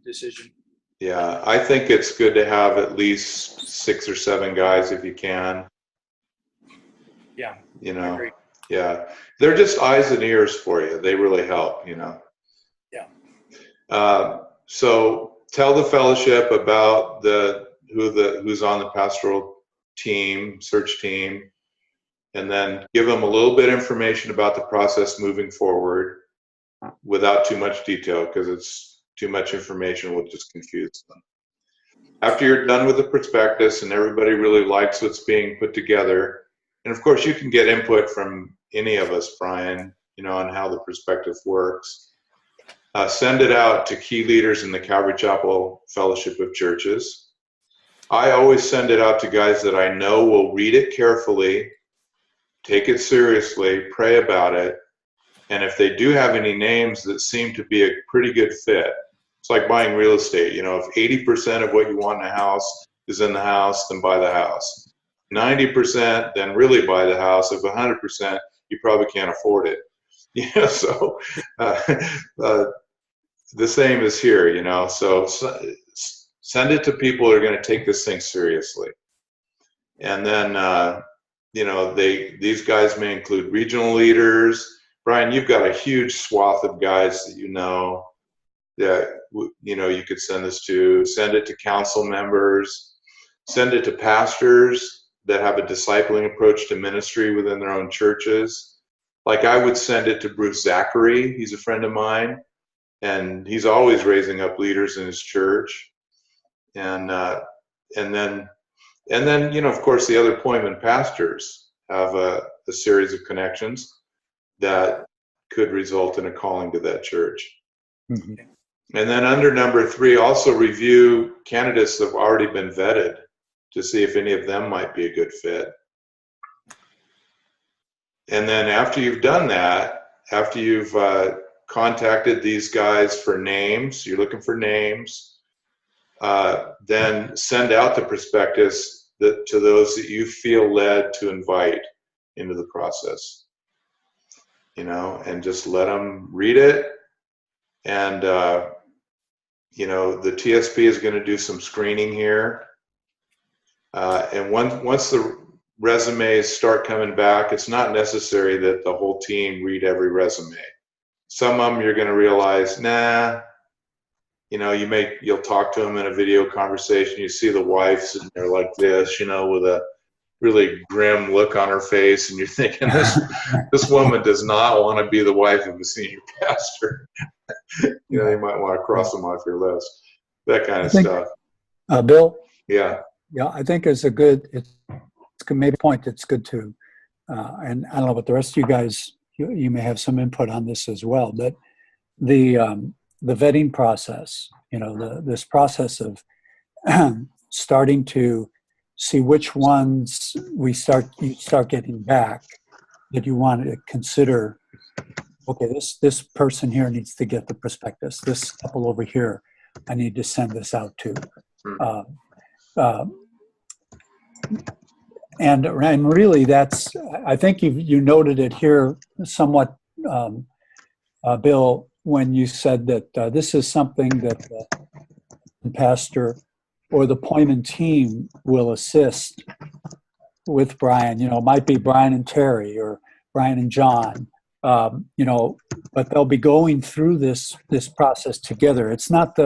decision. Yeah, I think it's good to have at least 6 or 7 guys if you can. Yeah. I agree. Yeah. They're just eyes and ears for you. They really help, Yeah. So tell the fellowship about who's on the pastoral team, search team, and then give them a little bit of information about the process moving forward without too much detail, because it's too much information will just confuse them. After you're done with the prospectus and everybody really likes what's being put together, and of course you can get input from any of us, Brian, on how the prospectus works. Send it out to key leaders in the Calvary Chapel Fellowship of Churches. I always send it out to guys that I know will read it carefully, take it seriously, pray about it, and if they do have any names that seem to be a pretty good fit, it's like buying real estate. If 80% of what you want in a house is in the house, then buy the house. 90%, then really buy the house. If 100%, you probably can't afford it. So the same is here. So send it to people who are going to take this thing seriously. And then, these guys may include regional leaders. Brian, you've got a huge swath of guys that that you could send this to. Send it to council members. Send it to pastors that have a discipling approach to ministry within their own churches. Like I would send it to Bruce Zachary. He's a friend of mine, and he's always raising up leaders in his church. And then of course the other appointment pastors have a series of connections that could result in a calling to that church. Mm-hmm. And then under number 3, also review candidates that have already been vetted to see if any of them might be a good fit. And then after you've done that, after you've contacted these guys for names, you're looking for names, then send out the prospectus to those that you feel led to invite into the process. And just let them read it. And, the TSP is going to do some screening here. And once the resumes start coming back, it's not necessary that the whole team read every resume. Some of them you're going to realize, you'll talk to them in a video conversation. You see the wife sitting there like this, with a really grim look on her face, and you're thinking this woman does not want to be the wife of a senior pastor. You might want to cross them off your list. That kind of stuff. Bill? Yeah. Yeah, I think it's maybe a point that's good to, and I don't know about the rest of you guys, you may have some input on this as well, but the vetting process, this process of starting to see which ones you start getting back that you want to consider. Okay, this person here needs to get the prospectus. This couple over here, I need to send this out to. and really, that's, I think you noted it here somewhat, Bill, when you said that this is something that the pastor or the appointment team will assist with Brian. You know, it might be Brian and Terry or Brian and John. You know, but they'll be going through this process together. It's not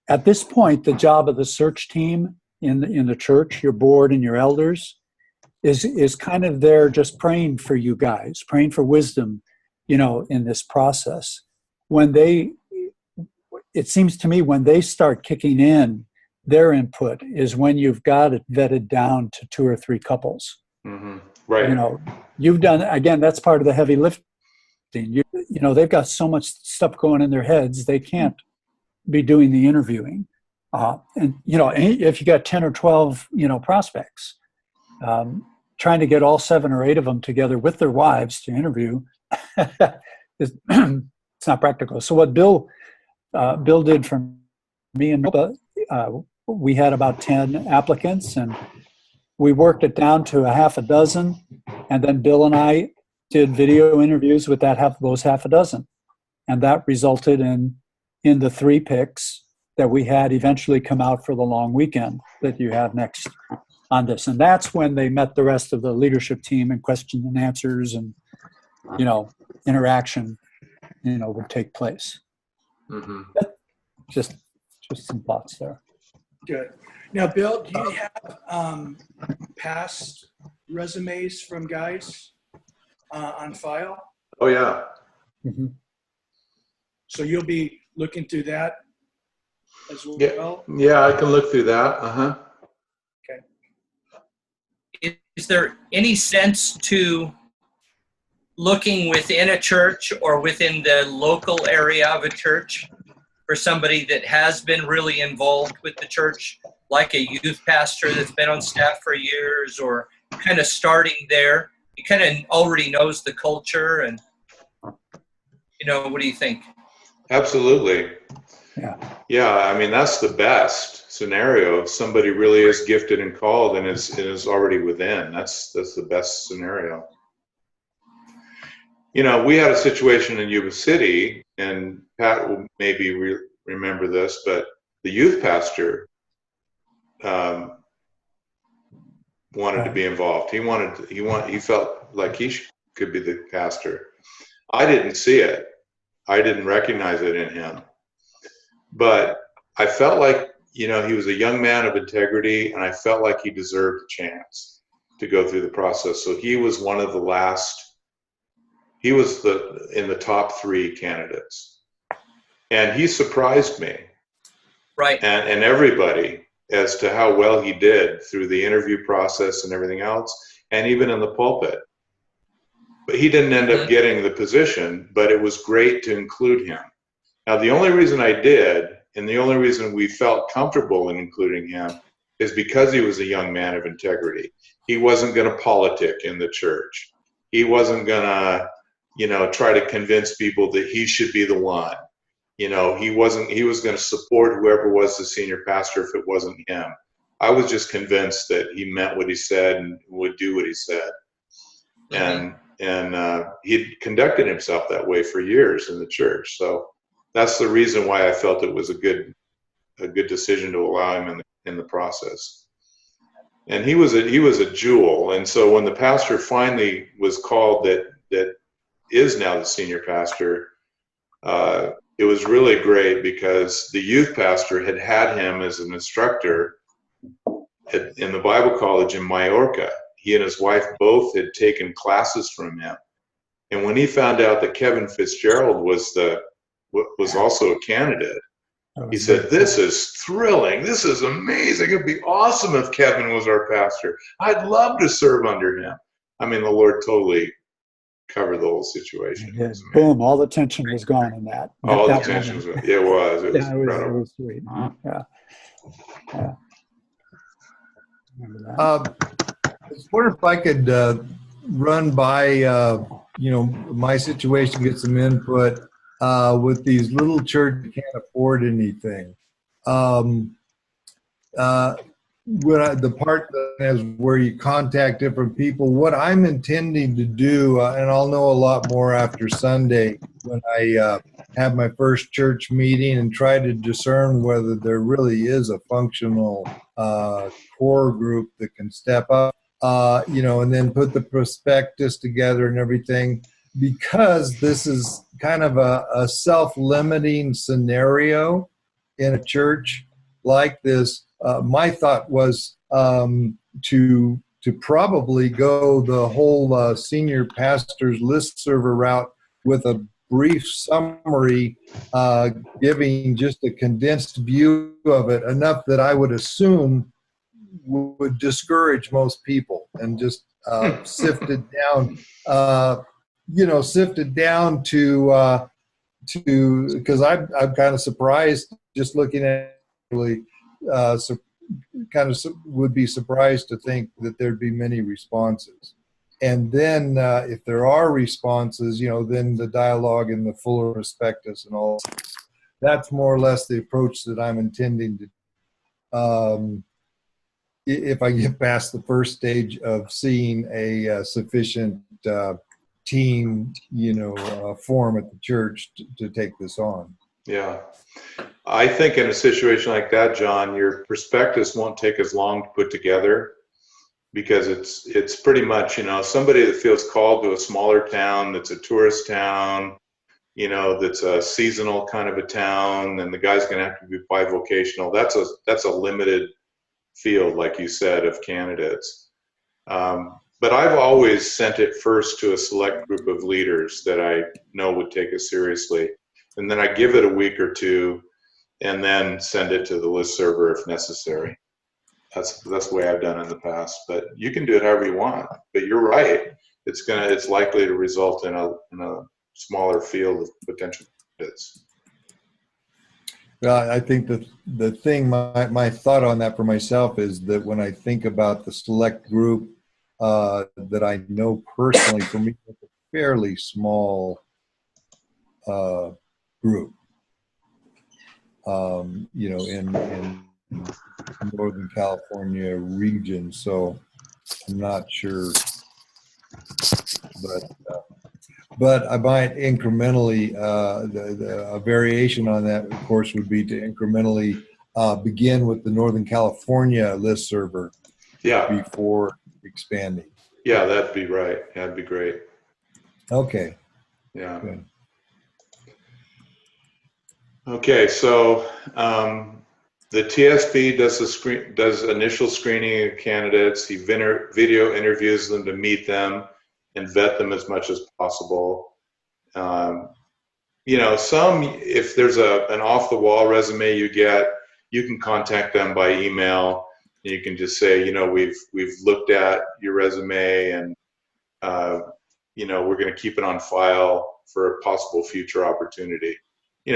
at this point, the job of the search team in the church, your board and your elders, is kind of there just praying for you guys, praying for wisdom, you know, in this process. It seems to me when they start kicking in, their input is when you've got it vetted down to 2 or 3 couples. Mm-hmm. Right. You know, you've done, again, that's part of the heavy lifting. You know, they've got so much stuff going in their heads, they can't be doing the interviewing. And, you know, if you got 10 or 12, you know, prospects, trying to get all 7 or 8 of them together with their wives to interview, it's not practical. So what Bill did for me and we had about 10 applicants, and we worked it down to a half a dozen, and then Bill and I did video interviews with those half a dozen, and that resulted in the 3 picks that we had eventually come out for the long weekend that you have next on this. And that's when they met the rest of the leadership team, and question and answers and, you know, interaction, you know, would take place. Mm-hmm. Just some thoughts there. Good. Now, Bill, do you have past resumes from guys on file? Oh, yeah. Mm-hmm. So you'll be looking through that as well? Yeah, I can look through that. Uh-huh. Okay. Is there any sense to looking within a church or within the local area of a church for somebody that has been really involved with the church, like a youth pastor that's been on staff for years, or kind of starting there? He kind of already knows the culture, and, you know, what do you think? Absolutely. Yeah, I mean, that's the best scenario. If somebody really is gifted and called and is already within, that's the best scenario. You know, we had a situation in Yuba City, and Pat will maybe remember this, but the youth pastor wanted to be involved. He felt like he could be the pastor. I didn't see it. I didn't recognize it in him. But I felt like, you know, he was a young man of integrity, and I felt like he deserved a chance to go through the process. So he was one of the last. He was in the top 3 candidates, and he surprised me, Right, and everybody, as to how well he did through the interview process and everything else, and even in the pulpit. But he didn't end up getting the position, but it was great to include him. Now, the only reason I did, and the only reason we felt comfortable in including him, is because he was a young man of integrity. He wasn't going to politic in the church. He wasn't going to, you know, try to convince people that he should be the one. You know, he was going to support whoever was the senior pastor if it wasn't him. I was just convinced that he meant what he said and would do what he said. And he'd conducted himself that way for years in the church. So that's the reason why I felt it was a good decision to allow him in the process. And he was a jewel. And so when the pastor finally was called that is now the senior pastor, it was really great, because the youth pastor had him as an instructor in the Bible college in Majorca. He and his wife both had taken classes from him. And when he found out that Kevin Fitzgerald was also a candidate, he said, "This is thrilling. This is amazing. It'd be awesome if Kevin was our pastor. I'd love to serve under him." I mean, the Lord totally covered the whole situation. Boom! All the tension was gone in that. All the tension was gone. It was incredible. It was sweet. Yeah. Remember that. I was wondering if I could run by, you know, my situation, get some input with these little churches that can't afford anything. the part that is where you contact different people, what I'm intending to do, and I'll know a lot more after Sunday when I have my first church meeting and try to discern whether there really is a functional core group that can step up, and then put the prospectus together and everything, because this is kind of a self-limiting scenario in a church like this. My thought was to probably go the whole senior pastor's listserv route with a brief summary, giving just a condensed view of it, enough that I would assume would discourage most people, and just sifted down, sifted down to because I'm kind of surprised just looking at it. Would be surprised to think that there'd be many responses. And then if there are responses, then the dialogue and the fuller prospectus and all. That's more or less the approach that I'm intending to. If I get past the first stage of seeing a sufficient team, form at the church to take this on. Yeah. I think in a situation like that, John, your prospectus won't take as long to put together, because it's pretty much, somebody that feels called to a smaller town that's a tourist town, that's a seasonal kind of a town, and the guy's going to have to be bivocational. That's a limited field, like you said, of candidates. But I've always sent it first to a select group of leaders that I know would take it seriously. And then I give it a week or two and then send it to the listserv if necessary. That's the way I've done in the past. But you can do it however you want. But you're right. It's likely to result in a smaller field of potential candidates. Well, I think the thing, my thought on that for myself is that when I think about the select group that I know personally, for me, it's a fairly small group, in Northern California region. So I'm not sure, but I might incrementally, a variation on that, of course, would be to incrementally begin with the Northern California listserv before expanding. Yeah, that'd be right. That'd be great. Okay. Yeah. Good. Okay, so the TSP does initial screening of candidates. He video interviews them to meet them and vet them as much as possible. If there's an off-the-wall resume you get, you can contact them by email. And you can just say, we've looked at your resume, and we're going to keep it on file for a possible future opportunity.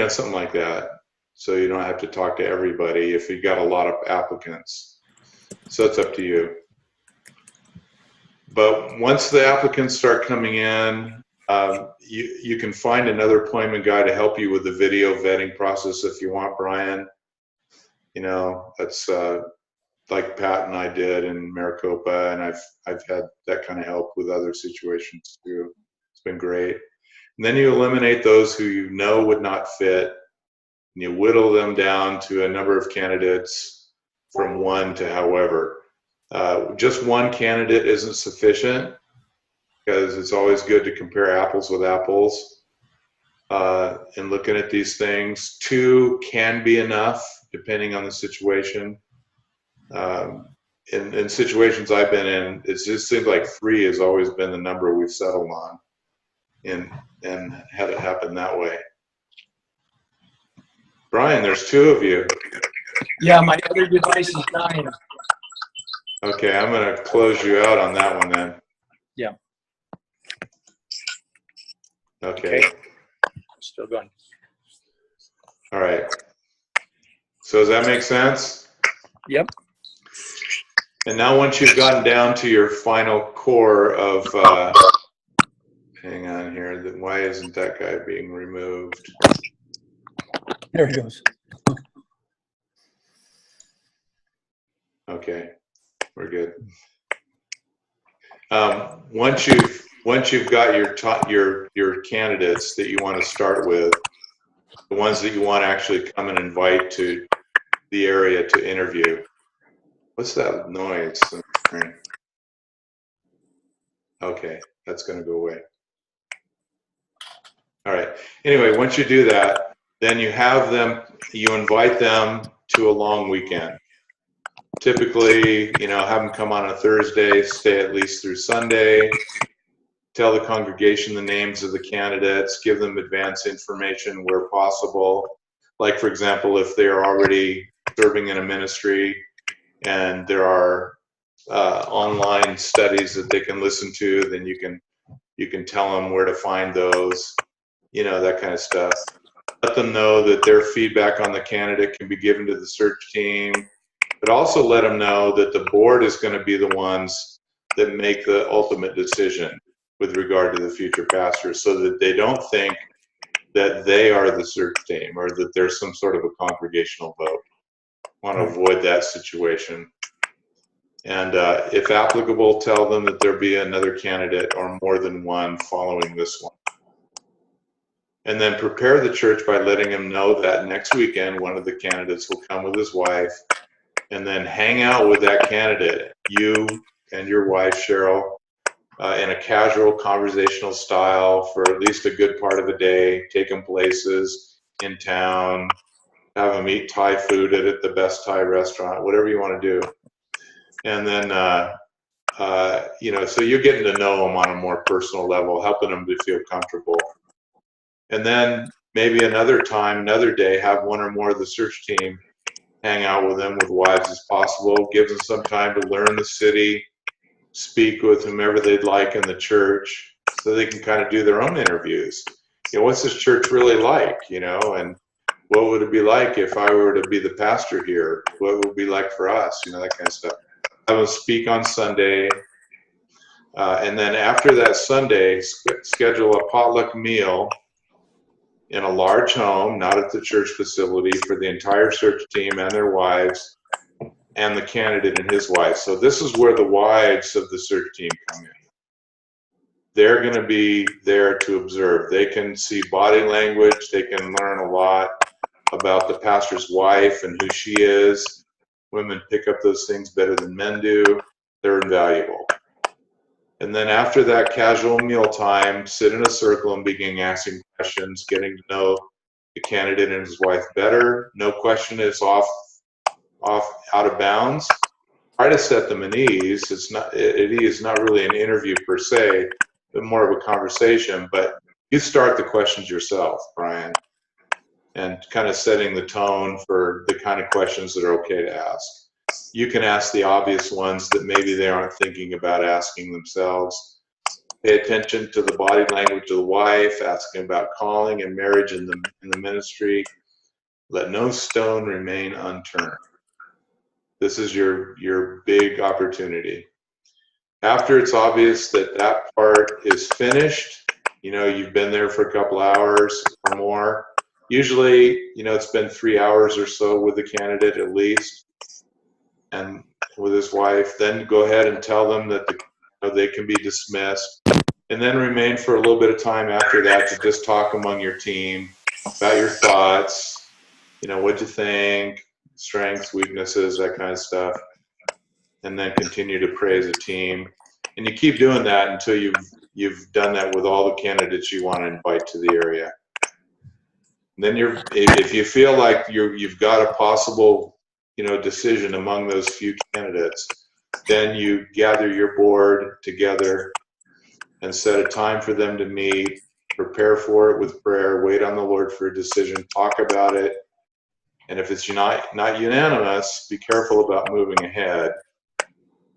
Something like that. So you don't have to talk to everybody if you've got a lot of applicants. So it's up to you. But once the applicants start coming in, you can find another appointment guy to help you with the video vetting process if you want, Brian. That's like Pat and I did in Maricopa, and I've had that kind of help with other situations too. It's been great. And then you eliminate those who you know would not fit, and you whittle them down to a number of candidates from one to however. Just one candidate isn't sufficient, because it's always good to compare apples with apples in looking at these things. Two can be enough, depending on the situation. In situations I've been in, it just seems like three has always been the number we've settled on, and had it happen that way. Brian, there's two of you. Yeah, my other device is dying. Okay, I'm going to close you out on that one then. Yeah. Okay. Still going. All right. So does that make sense? Yep. And now once you've gotten down to your final core of, hang on here, why isn't that guy being removed? There he goes. Okay, we're good. Once you've got your candidates that you want to start with, the ones that you want to actually come and invite to the area to interview. What's that noise? Okay, that's going to go away. All right. Anyway, once you do that, then you invite them to a long weekend. Typically, have them come on a Thursday, stay at least through Sunday, tell the congregation the names of the candidates, give them advance information where possible. Like, for example, if they're already serving in a ministry and there are online studies that they can listen to, then you can tell them where to find those, that kind of stuff. Let them know that their feedback on the candidate can be given to the search team, but also let them know that the board is going to be the ones that make the ultimate decision with regard to the future pastor, so that they don't think that they are the search team or that there's some sort of a congregational vote. Want to avoid that situation. And if applicable, tell them that there be another candidate or more than one following this one. And then prepare the church by letting them know that next weekend one of the candidates will come with his wife, and then hang out with that candidate, you and your wife, Cheryl, in a casual conversational style for at least a good part of the day. Take them places in town, have them eat Thai food at the best Thai restaurant, whatever you want to do. And then, so you're getting to know them on a more personal level, helping them to feel comfortable. And then maybe another time, another day, have one or more of the search team hang out with them with wives as possible. Give them some time to learn the city, speak with whomever they'd like in the church, so they can kind of do their own interviews. What's this church really like, and what would it be like if I were to be the pastor here? What would it be like for us? That kind of stuff. Have them speak on Sunday. And then after that Sunday, schedule a potluck meal in a large home, not at the church facility, for the entire search team and their wives and the candidate and his wife. So this is where the wives of the search team come in. They're going to be there to observe. They can see body language. They can learn a lot about the pastor's wife and who she is. Women pick up those things better than men do. They're invaluable. And then after that casual meal time, sit in a circle and begin asking questions, getting to know the candidate and his wife better. No question is out of bounds. Try to set them at ease. It is not really an interview per se, but more of a conversation. But you start the questions yourself, Brian, and kind of setting the tone for the kind of questions that are okay to ask. You can ask the obvious ones that maybe they aren't thinking about asking themselves. Pay attention to the body language of the wife, asking about calling and marriage in the ministry. Let no stone remain unturned. This is your big opportunity. After it's obvious that part is finished, you've been there for a couple hours or more. Usually, it's been 3 hours or so with the candidate at least, and with his wife. Then go ahead and tell them that they can be dismissed, and then remain for a little bit of time after that to just talk among your team about your thoughts, what you think, strengths, weaknesses, that kind of stuff, and then continue to pray as a team. And you keep doing that until you've done that with all the candidates you want to invite to the area. And then if you feel like you've got a possible decision among those few candidates, then you gather your board together and set a time for them to meet, prepare for it with prayer, wait on the Lord for a decision, talk about it. And if it's not unanimous, be careful about moving ahead.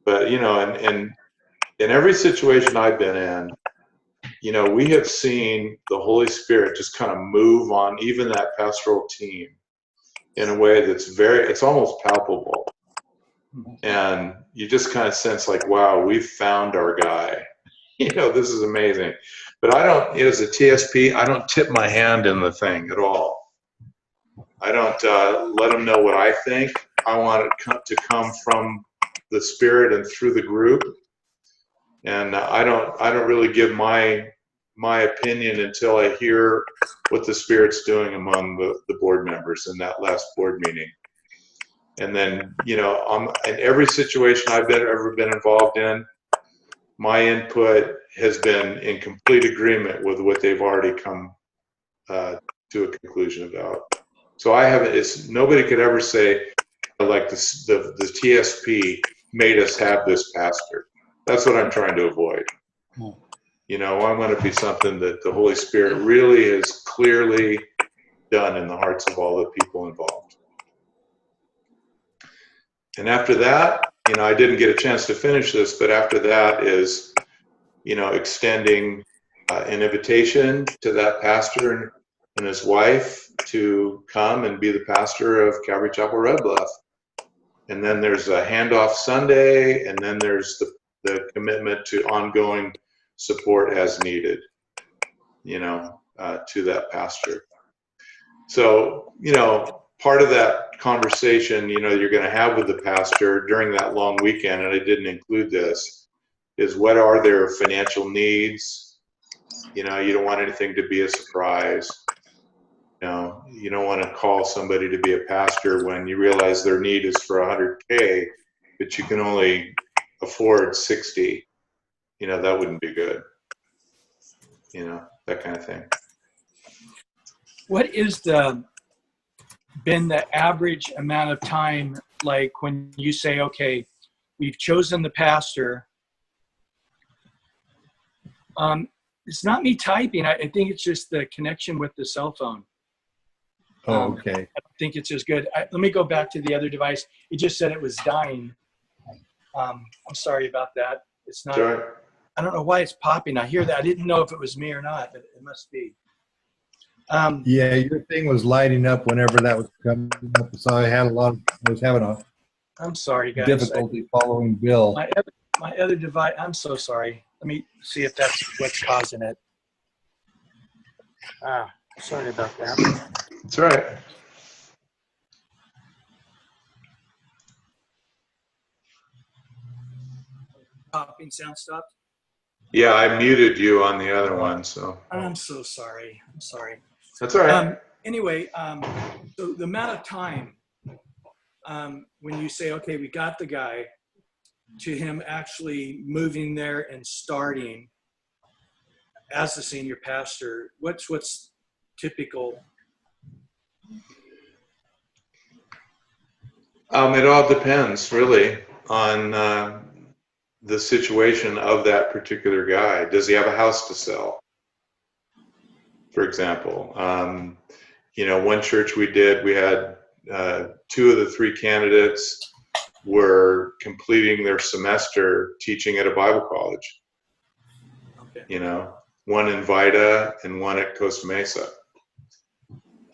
But, in every situation I've been in, we have seen the Holy Spirit just kind of move on even that pastoral team in a way that's it's almost palpable. And you just kind of sense like, wow, we've found our guy. This is amazing. But I don't, as a TSP, I don't tip my hand in the thing at all. I don't let them know what I think. I want it to come from the Spirit and through the group. And I don't really give my opinion until I hear what the Spirit's doing among the board members in that last board meeting. And then, in every situation I've ever been involved in, my input has been in complete agreement with what they've already come to a conclusion about. So nobody could ever say, like the TSP made us have this pastor. That's what I'm trying to avoid. I want to be something that the Holy Spirit really has clearly done in the hearts of all the people involved. And after that, I didn't get a chance to finish this, but after that is, extending an invitation to that pastor and his wife to come and be the pastor of Calvary Chapel Red Bluff. And then there's a handoff Sunday, and then there's the commitment to ongoing support as needed, to that pastor. So, part of that conversation, you're going to have with the pastor during that long weekend, and I didn't include this, is what are their financial needs? You don't want anything to be a surprise. You don't want to call somebody to be a pastor when you realize their need is for $100K, but you can only afford 60. That wouldn't be good. That kind of thing. What is been the average amount of time, like when you say, okay, we've chosen the pastor? It's not me typing. I think it's just the connection with the cell phone. Oh, okay. I don't think it's as good. Let me go back to the other device. It just said it was dying. I'm sorry about that. It's not. Sorry. I don't know why it's popping. I hear that. I didn't know if it was me or not, but it must be. Yeah, your thing was lighting up whenever that was coming up, so I was having a I'm sorry, guys. difficulty following Bill. My other device. I'm so sorry. Let me see if that's what's causing it. Sorry about that. That's right. Popping sound stopped. Yeah, I muted you on the other one, so. I'm so sorry. I'm sorry. That's all right. Anyway, so the amount of time when you say, okay, we got the guy, to him actually moving there and starting as the senior pastor, what's typical? It all depends, really, on the situation of that particular guy. Does he have a house to sell? For example, one church we had 2 of the 3 candidates were completing their semester teaching at a Bible college. Okay. One in Vida and one at Costa Mesa.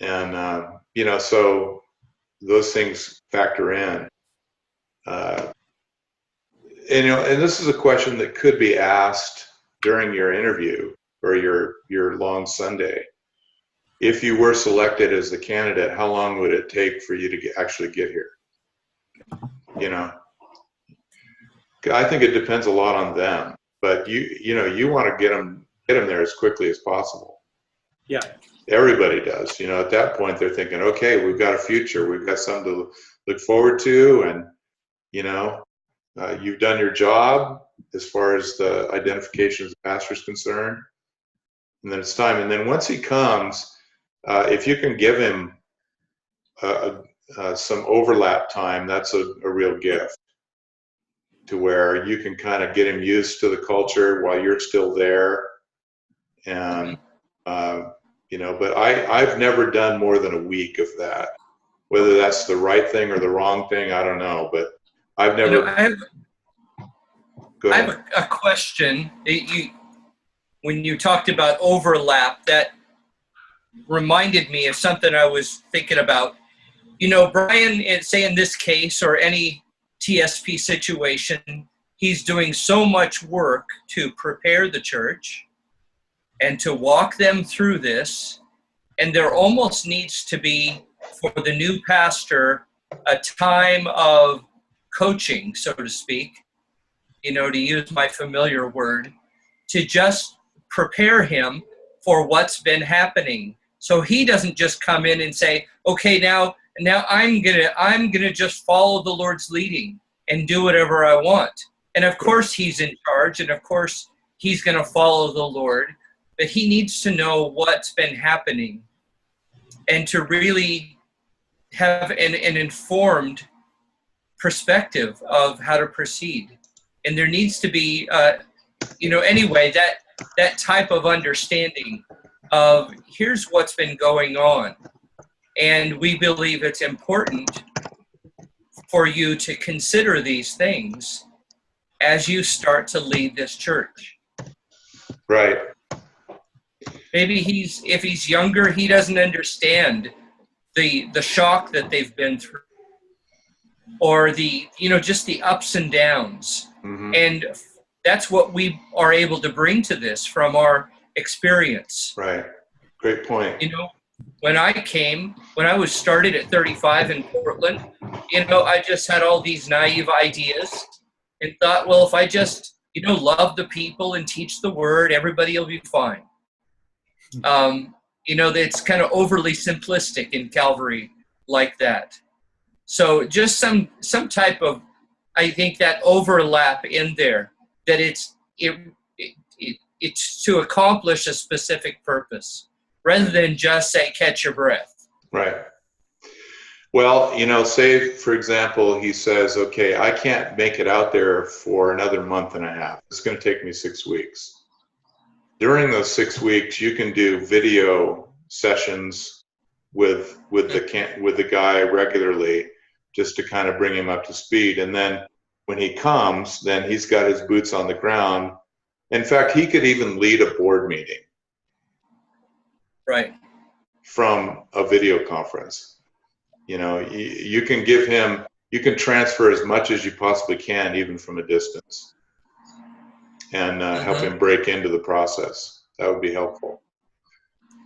And, so those things factor in. And this is a question that could be asked during your interview or your long Sunday. If you were selected as the candidate, how long would it take for you to actually get here? I think it depends a lot on them, but you want to get them there as quickly as possible. Yeah. Everybody does. At that point they're thinking, okay, we've got a future, we've got something to look forward to, and you've done your job as far as the identification as the pastor is concerned, and then it's time. And then once he comes, if you can give him some overlap time, that's a real gift, to where you can kind of get him used to the culture while you're still there. And but I've never done more than a week of that. Whether that's the right thing or the wrong thing, I don't know, but I've never. I have a question. When you talked about overlap, that reminded me of something I was thinking about. Brian, say in this case or any TSP situation, he's doing so much work to prepare the church and to walk them through this. And there almost needs to be, for the new pastor, a time of coaching, so to speak, to use my familiar word, to just prepare him for what's been happening. So he doesn't just come in and say, okay, now I'm gonna just follow the Lord's leading and do whatever I want. And of course he's in charge, and of course he's gonna follow the Lord, but he needs to know what's been happening and to really have an informed perspective of how to proceed. And there needs to be, anyway, that type of understanding of here's what's been going on. And we believe it's important for you to consider these things as you start to lead this church. Right. Maybe if he's younger, he doesn't understand the shock that they've been through, or just the ups and downs. Mm-hmm. And that's what we are able to bring to this from our experience. Right. Great point. When I was started at 35 in Portland, I just had all these naive ideas and thought, well, if I just, love the people and teach the word, everybody will be fine. It's kind of overly simplistic in Calvary like that. So just some type of, I think, that overlap in there, that it's to accomplish a specific purpose rather than just say, catch your breath. Right. Well, say, for example, he says, okay, I can't make it out there for another month and a half. It's going to take me 6 weeks. During those 6 weeks, you can do video sessions with the guy regularly, just to kind of bring him up to speed. And then when he comes, then he's got his boots on the ground. In fact, he could even lead a board meeting. Right. From a video conference. You can give him, you can transfer as much as you possibly can, even from a distance, and help him break into the process. That would be helpful.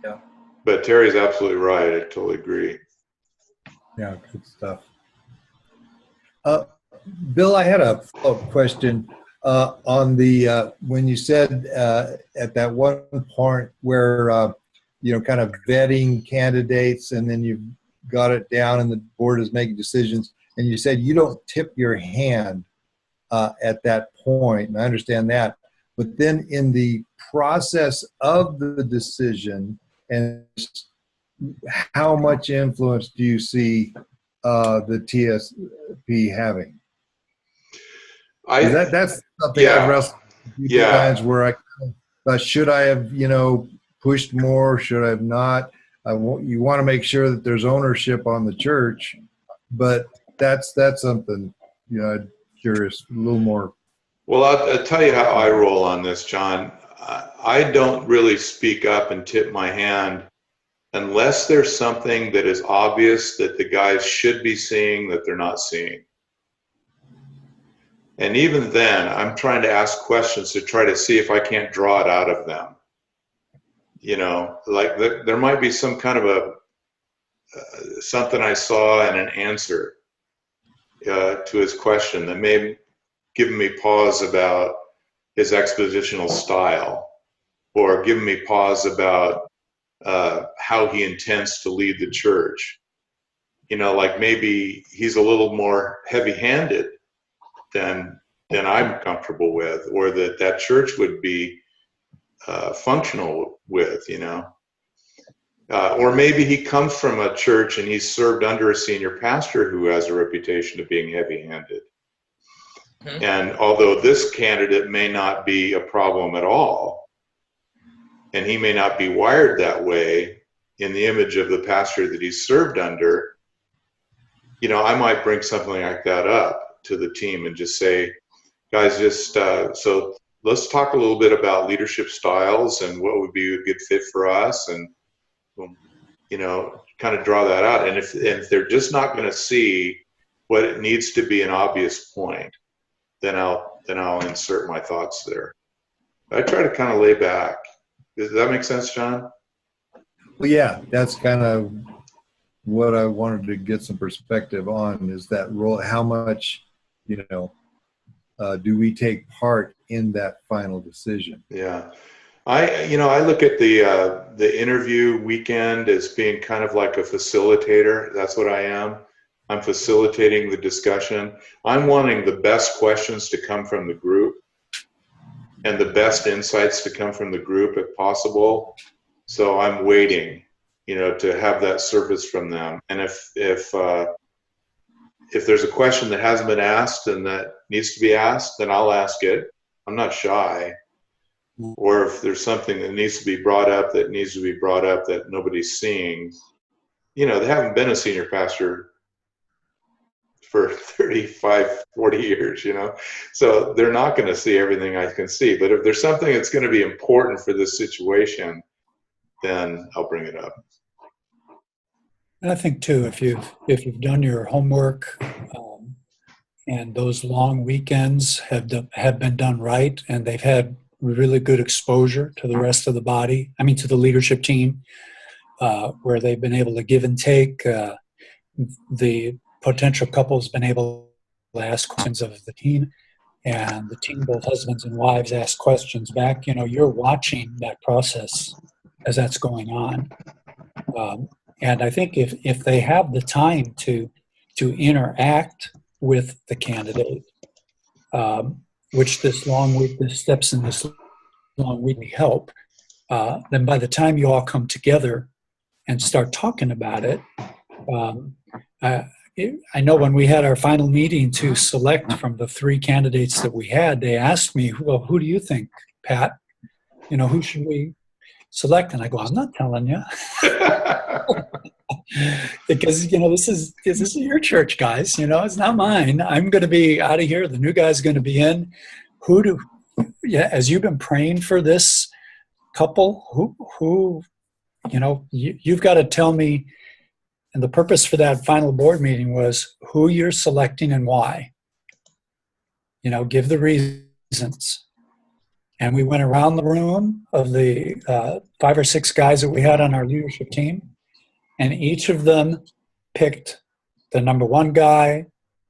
Yeah. But Terry's absolutely right. I totally agree. Yeah, good stuff. Bill, I had a follow-up question on the when you said at that one part where kind of vetting candidates, and then you've got it down and the board is making decisions, and you said you don't tip your hand at that point, and I understand that. But then in the process of the decision, and how much influence do you see the TSP having? That's something I've wrestled with times where I thought, should I have, pushed more? Should I have not? You want to make sure that there's ownership on the church, but that's something, I'm curious a little more. Well, I'll tell you how I roll on this, John. I don't really speak up and tip my hand unless there's something that is obvious that the guys should be seeing that they're not seeing. And even then, I'm trying to ask questions to try to see if I can't draw it out of them. Like there might be some kind of something I saw in an answer to his question that may give me pause about his expositional style, or give me pause about how he intends to lead the church. Like maybe he's a little more heavy-handed than I'm comfortable with, or that church would be functional with, or maybe he comes from a church and he's served under a senior pastor who has a reputation of being heavy-handed. Mm-hmm. And although this candidate may not be a problem at all, and he may not be wired that way in the image of the pastor that he's served under, I might bring something like that up to the team and just say, guys, so let's talk a little bit about leadership styles and what would be a good fit for us, and kind of draw that out. And if they're just not going to see what it needs to be an obvious point, then I'll insert my thoughts there. I try to kind of lay back. Does that make sense, John? Well, yeah, that's kind of what I wanted to get some perspective on is that role. How much, do we take part in that final decision? Yeah. I look at the interview weekend as being kind of like a facilitator. That's what I am. I'm facilitating the discussion. I'm wanting the best questions to come from the group and the best insights to come from the group if possible. So I'm waiting, to have that surface from them. And if there's a question that hasn't been asked and that needs to be asked, then I'll ask it. I'm not shy. Or if there's something that needs to be brought up that nobody's seeing. They haven't been a senior pastor for 35, 40 years, so they're not going to see everything I can see. But if there's something that's going to be important for this situation, then I'll bring it up. And I think too, if you've done your homework, and those long weekends have been done right, and they've had really good exposure to the rest of the body, to the leadership team, where they've been able to give and take. The potential couple's been able to ask questions of the team, and the team, both husbands and wives, ask questions back. You're watching that process as that's going on. And I think if they have the time to interact with the candidate, which this steps in this long week help, then by the time you all come together and start talking about it, I know when we had our final meeting to select from the 3 candidates that we had, they asked me, well, who do you think, Pat? Who should we select? And I go, I'm not telling you. Because this is your church, guys. It's not mine. I'm going to be out of here. The new guy's going to be in. As you've been praying for this couple, who you've got to tell me. And the purpose for that final board meeting was who you're selecting and why. Give the reasons. And we went around the room of the 5 or 6 guys that we had on our leadership team, and each of them picked the number 1 guy,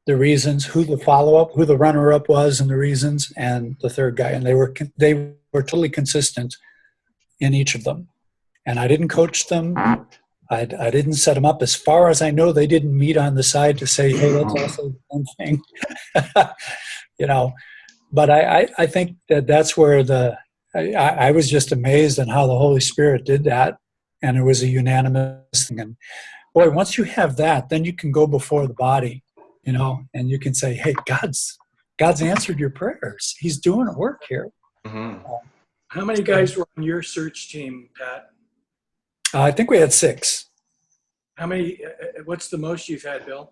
the reasons, who the follow-up, who the runner-up was, and the reasons, and the 3rd guy. And they were totally consistent in each of them. And I didn't coach them. I didn't set them up. As far as I know, they didn't meet on the side to say, hey, let's all say the same thing. But I think that's where I was just amazed at how the Holy Spirit did that. And it was a unanimous thing. And boy, once you have that, then you can go before the body, and you can say, hey, God's answered your prayers. He's doing a work here. Mm-hmm. How many guys were on your search team, Pat? I think we had 6. How many? What's the most you've had, Bill?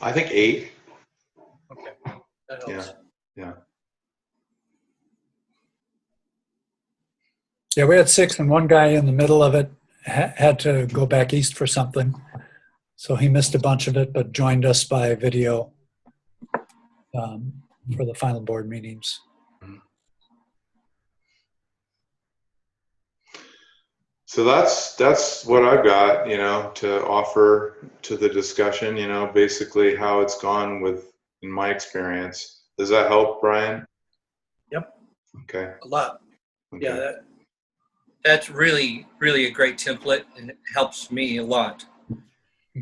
I think 8. Okay, that helps. Yeah. Yeah, we had 6, and one guy in the middle of it had to go back east for something. So he missed a bunch of it, but joined us by video for the final board meetings. So that's what I've got, to offer to the discussion, basically how it's gone in my experience. Does that help, Brian? Yep. Okay. A lot. Okay. Yeah, That's really, really a great template, and it helps me a lot.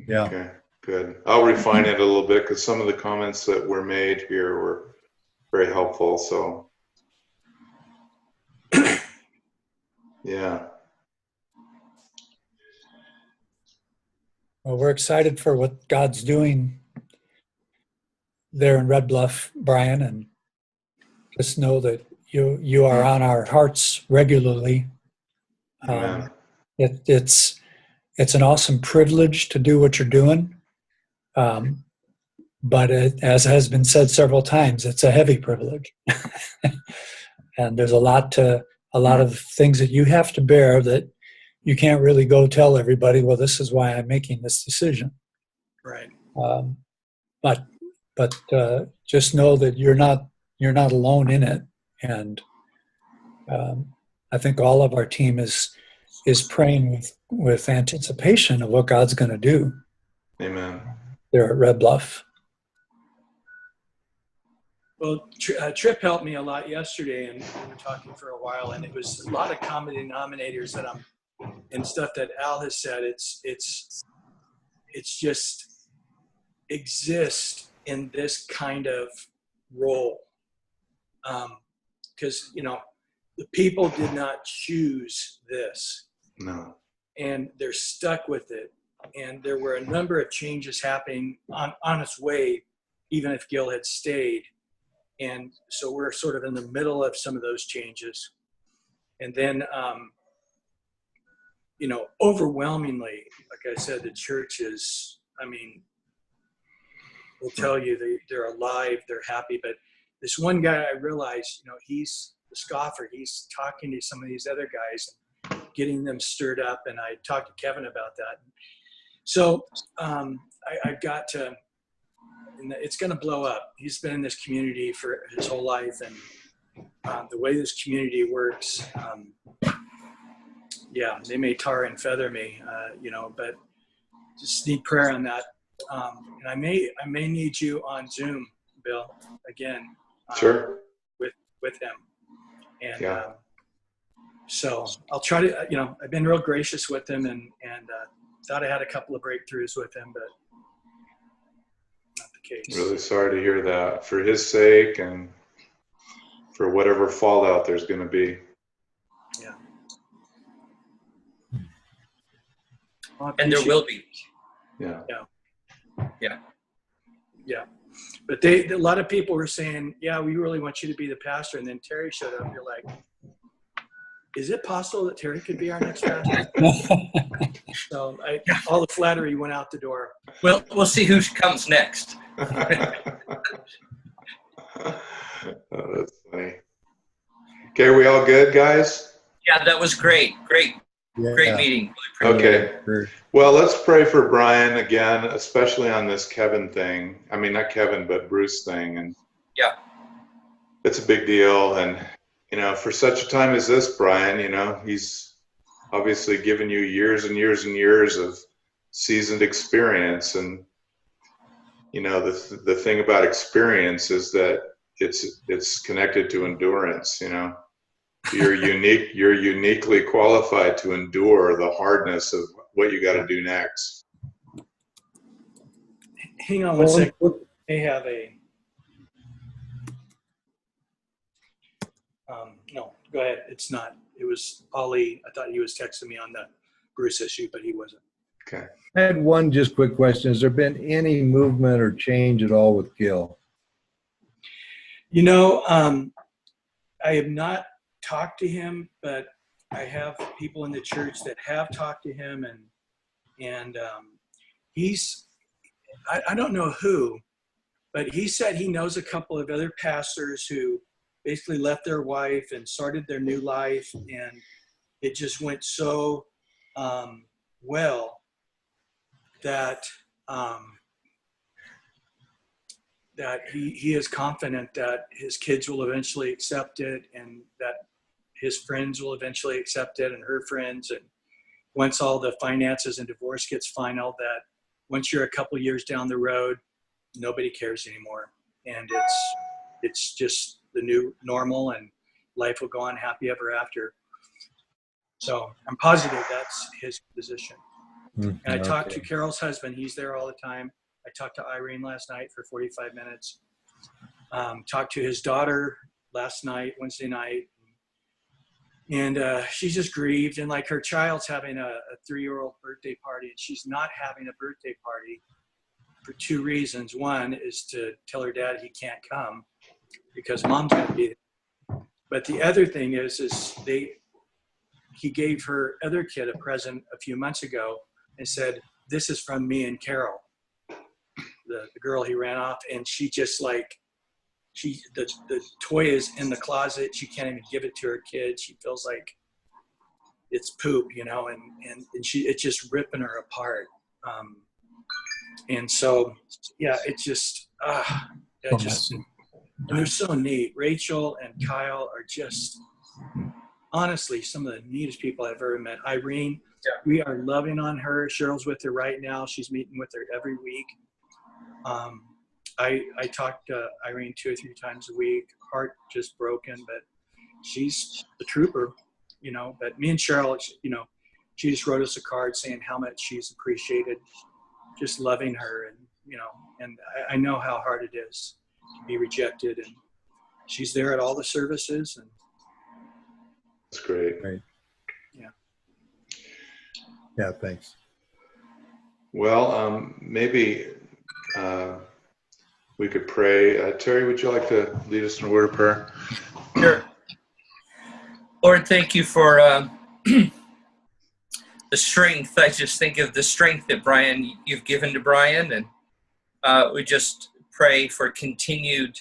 Yeah. Okay, good. I'll refine it a little bit because some of the comments that were made here were very helpful. So, yeah. Well, we're excited for what God's doing there in Red Bluff, Brian, and just know that you are on our hearts regularly. Amen. It's an awesome privilege to do what you're doing, but as has been said several times, it's a heavy privilege, and there's a lot of things that you have to bear that you can't really go tell everybody. Well, this is why I'm making this decision. right. But just know that you're not alone in it, and I think all of our team is praying with anticipation of what God's going to do Amen. there at Red Bluff. Well, Trip helped me a lot yesterday, and we were talking for a while, and it was a lot of common denominators that and stuff that Al has said. It's just exist in this kind of role, because the people did not choose this, No. and they're stuck with it. And there were a number of changes happening on its way, even if Gil had stayed. And so we're sort of in the middle of some of those changes. And then, overwhelmingly, like I said, the church is, will tell you they're alive, they're happy. But this one guy, I realized, he's the scoffer. He's talking to some of these other guys, getting them stirred up. And I talked to Kevin about that. So I've got to, and it's going to blow up. He's been in this community for his whole life, and the way this community works, they may tar and feather me, but just need prayer on that. And I may need you on Zoom, Bill, again. Sure. With him, and so I'll try to. I've been real gracious with him, and thought I had a couple of breakthroughs with him, but. Case. Really sorry to hear that, for his sake and for whatever fallout there's going to be. Yeah. And there will be. Yeah. But a lot of people were saying, yeah, we really want you to be the pastor. And then Terry showed up. You're like, is it possible that Terry could be our next pastor? So all the flattery went out the door. Well, we'll see who comes next. Oh, that's funny. Okay, are we all good, guys? Yeah, that was great. Great meeting. Really Okay. Well, let's pray for Brian again, especially on this Kevin thing. I mean, not Kevin, but Bruce thing. And yeah, it's a big deal. And, for such a time as this, Brian, he's obviously given you years and years and years of seasoned experience. And, the thing about experience is that it's connected to endurance. You're uniquely qualified to endure the hardness of what you got to do next. Hang on one second. They have a. No, go ahead. It's not. It was Ollie. I thought he was texting me on the Bruce issue, but he wasn't. Okay. I had one just quick question. Has there been any movement or change at all with Gil? I have not talked to him, but I have people in the church that have talked to him, and he's, I don't know who, but he said he knows a couple of other pastors who basically left their wife and started their new life, and it just went so well that that he is confident that his kids will eventually accept it, and that his friends will eventually accept it, and her friends. And once all the finances and divorce gets final, that once you're a couple years down the road, nobody cares anymore. And it's just the new normal, and life will go on happy ever after. So I'm positive that's his position. And I talked to Carol's husband. He's there all the time. I talked to Irene last night for 45 minutes. Talked to his daughter last night, Wednesday night. And she's just grieved. And like her child's having a 3-year-old birthday party, and she's not having a birthday party for 2 reasons. One is to tell her dad he can't come because mom's going to be there. But the other thing is he gave her other kid a present a few months ago and said, "This is from me and Carol," the girl he ran off. And she just the toy is in the closet. She can't even give it to her kid. She feels like it's poop, and it's just ripping her apart. And so, yeah, it's just, and they're so neat. Rachel and Kyle are just honestly some of the neatest people I've ever met. Irene, Yeah. we are loving on her. Cheryl's with her right now. She's meeting with her every week. I talk to Irene 2 or 3 times a week. Heart just broken, but she's a trooper, you know. But me and Cheryl, you know, she just wrote us a card saying how much she's appreciated, just loving her, and you know, and I know how hard it is to be rejected, and she's there at all the services, and That's great. Right. Yeah. Yeah, thanks. Well, maybe we could pray. Terry, would you like to lead us in a word of prayer? Sure. Lord, thank you for the strength. I just think of the strength that you've given to Brian, and we just pray for continued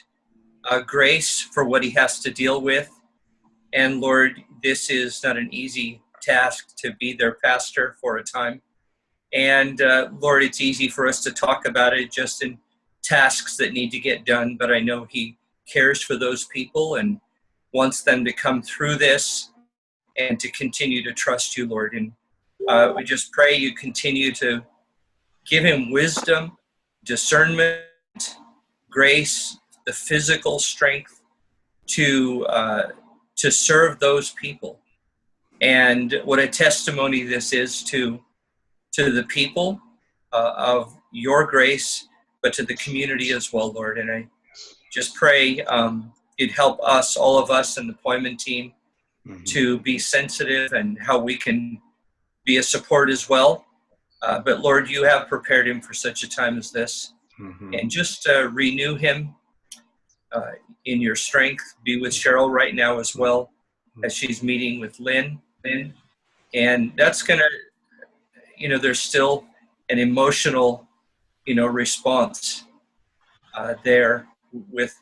grace for what he has to deal with. And Lord, this is not an easy task to be their pastor for a time. And Lord, it's easy for us to talk about it just in tasks that need to get done, but I know he cares for those people and wants them to come through this and to continue to trust you, Lord. And we just pray you continue to give him wisdom, discernment, grace, the physical strength to serve those people. And what a testimony this is to the people of your grace, but to the community as well, Lord. And I just pray you'd help us, all of us in the appointment team, to be sensitive and how we can be a support as well. But Lord, you have prepared him for such a time as this. And just renew him in your strength. Be with Cheryl right now as well as she's meeting with Lynn. And that's going to, you know, there's still an emotional, you know, response there with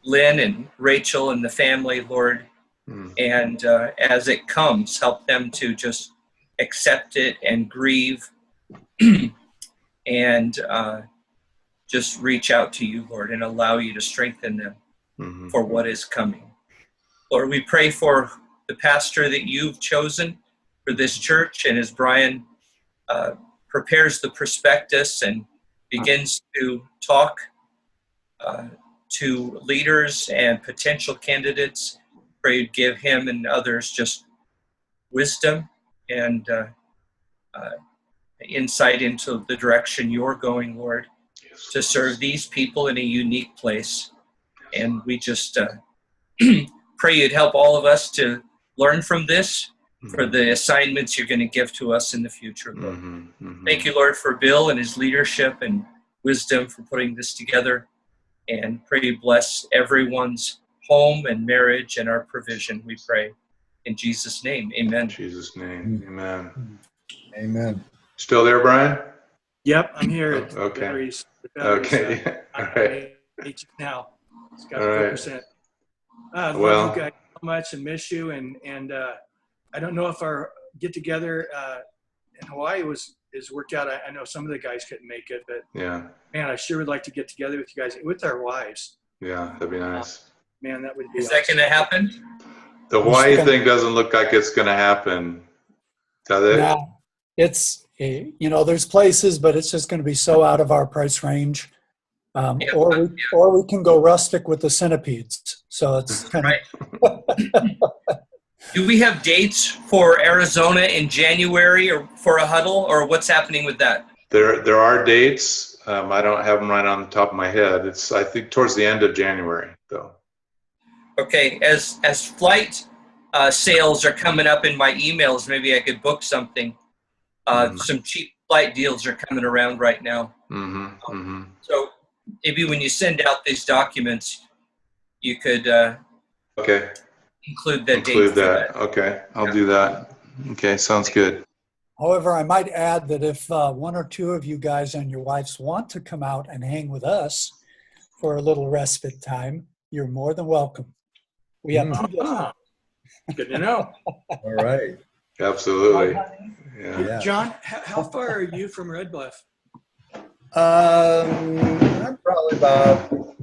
Lynn and Rachel and the family, Lord. And as it comes, help them to just accept it and grieve and just reach out to you, Lord, and allow you to strengthen them for what is coming. Lord, we pray for the pastor that you've chosen for this church, and as Brian prepares the prospectus and begins to talk to leaders and potential candidates, pray you'd give him and others just wisdom and insight into the direction you're going, Lord, to serve these people in a unique place. And we just pray you'd help all of us to learn from this for the assignments you're going to give to us in the future, Lord. Thank you, Lord, for Bill and his leadership and wisdom for putting this together. And pray you bless everyone's home and marriage and our provision, we pray. In Jesus' name, amen. In Jesus' name, amen. Amen. Still there, Brian? Yep, I'm here. Okay. The batteries, Okay. All right. now. It's got All right. 4%. I love Well, you guys so much and miss you. And I don't know if our get together in Hawaii is worked out. I know some of the guys couldn't make it, but yeah, man, I sure would like to get together with you guys with our wives. yeah, that'd be nice. Man, that would be Is that awesome. going to happen? The Hawaii thing doesn't look like it's going to happen. Does it? No, it's, you know, there's places, but it's just going to be so out of our price range. Or we can go rustic with the centipedes. So it's kind of Do we have dates for Arizona in January or for a huddle, or what's happening with that? There are dates. I don't have them right on the top of my head. It's, I think, towards the end of January, though. Okay, as flight sales are coming up in my emails, maybe I could book something. Some cheap flight deals are coming around right now. So maybe when you send out these documents, you could Okay. include that date. Include that. Okay, I'll do that. Okay, sounds good. However, I might add that if one or two of you guys and your wives want to come out and hang with us for a little respite time, you're more than welcome. We have 2 days. Good to know. All right. Absolutely. Yeah. John, how far are you from Red Bluff? I'm probably about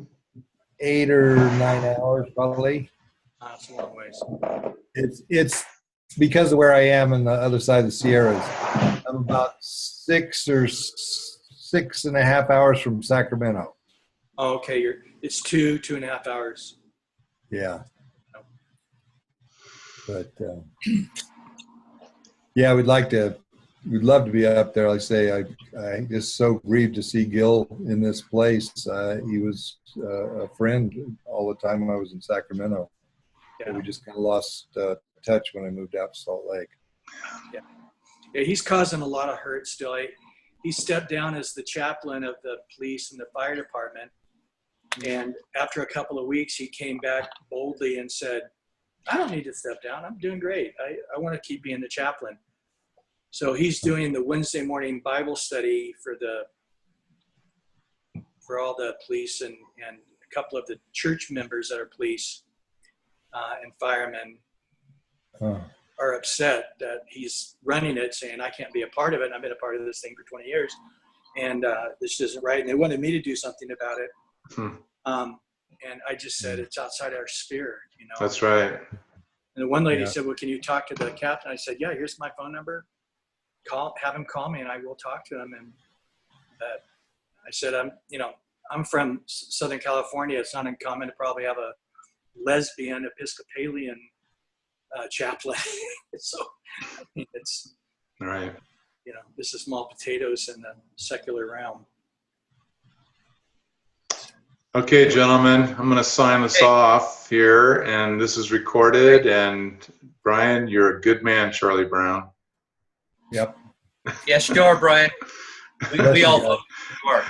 8 or 9 hours, probably. It's a long ways. It's because of where I am on the other side of the Sierras. I'm about 6.5 hours from Sacramento. Oh, okay. It's 2.5 hours. Yeah. But yeah, we'd love to be up there. Like I say, I just so grieved to see Gil in this place. He was a friend all the time when I was in Sacramento. Yeah. But we just kind of lost touch when I moved out to Salt Lake. Yeah, he's causing a lot of hurt still. He stepped down as the chaplain of the police and the fire department. And after a couple of weeks, he came back boldly and said, I don't need to step down. I'm doing great. I want to keep being the chaplain. So he's doing the Wednesday morning Bible study for all the police and a couple of the church members that are police and firemen are upset that he's running it, saying, I can't be a part of it. And I've been a part of this thing for 20 years. And this isn't right. And they wanted me to do something about it. And I just said, it's outside our sphere, you know. That's right. And the one lady said, well, can you talk to the captain? I said, yeah, here's my phone number. Have him call me and I will talk to him. And I said, I'm from Southern California. It's not uncommon to probably have a lesbian Episcopalian chaplain. So I mean, it's, Right. you know, this is small potatoes in the secular realm. Okay, gentlemen, I'm going to sign this off here, and this is recorded. And Brian, you're a good man, Charlie Brown. Yep. Yes, you are, Brian. We all vote you are.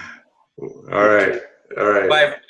All right. All right. Bye, everybody.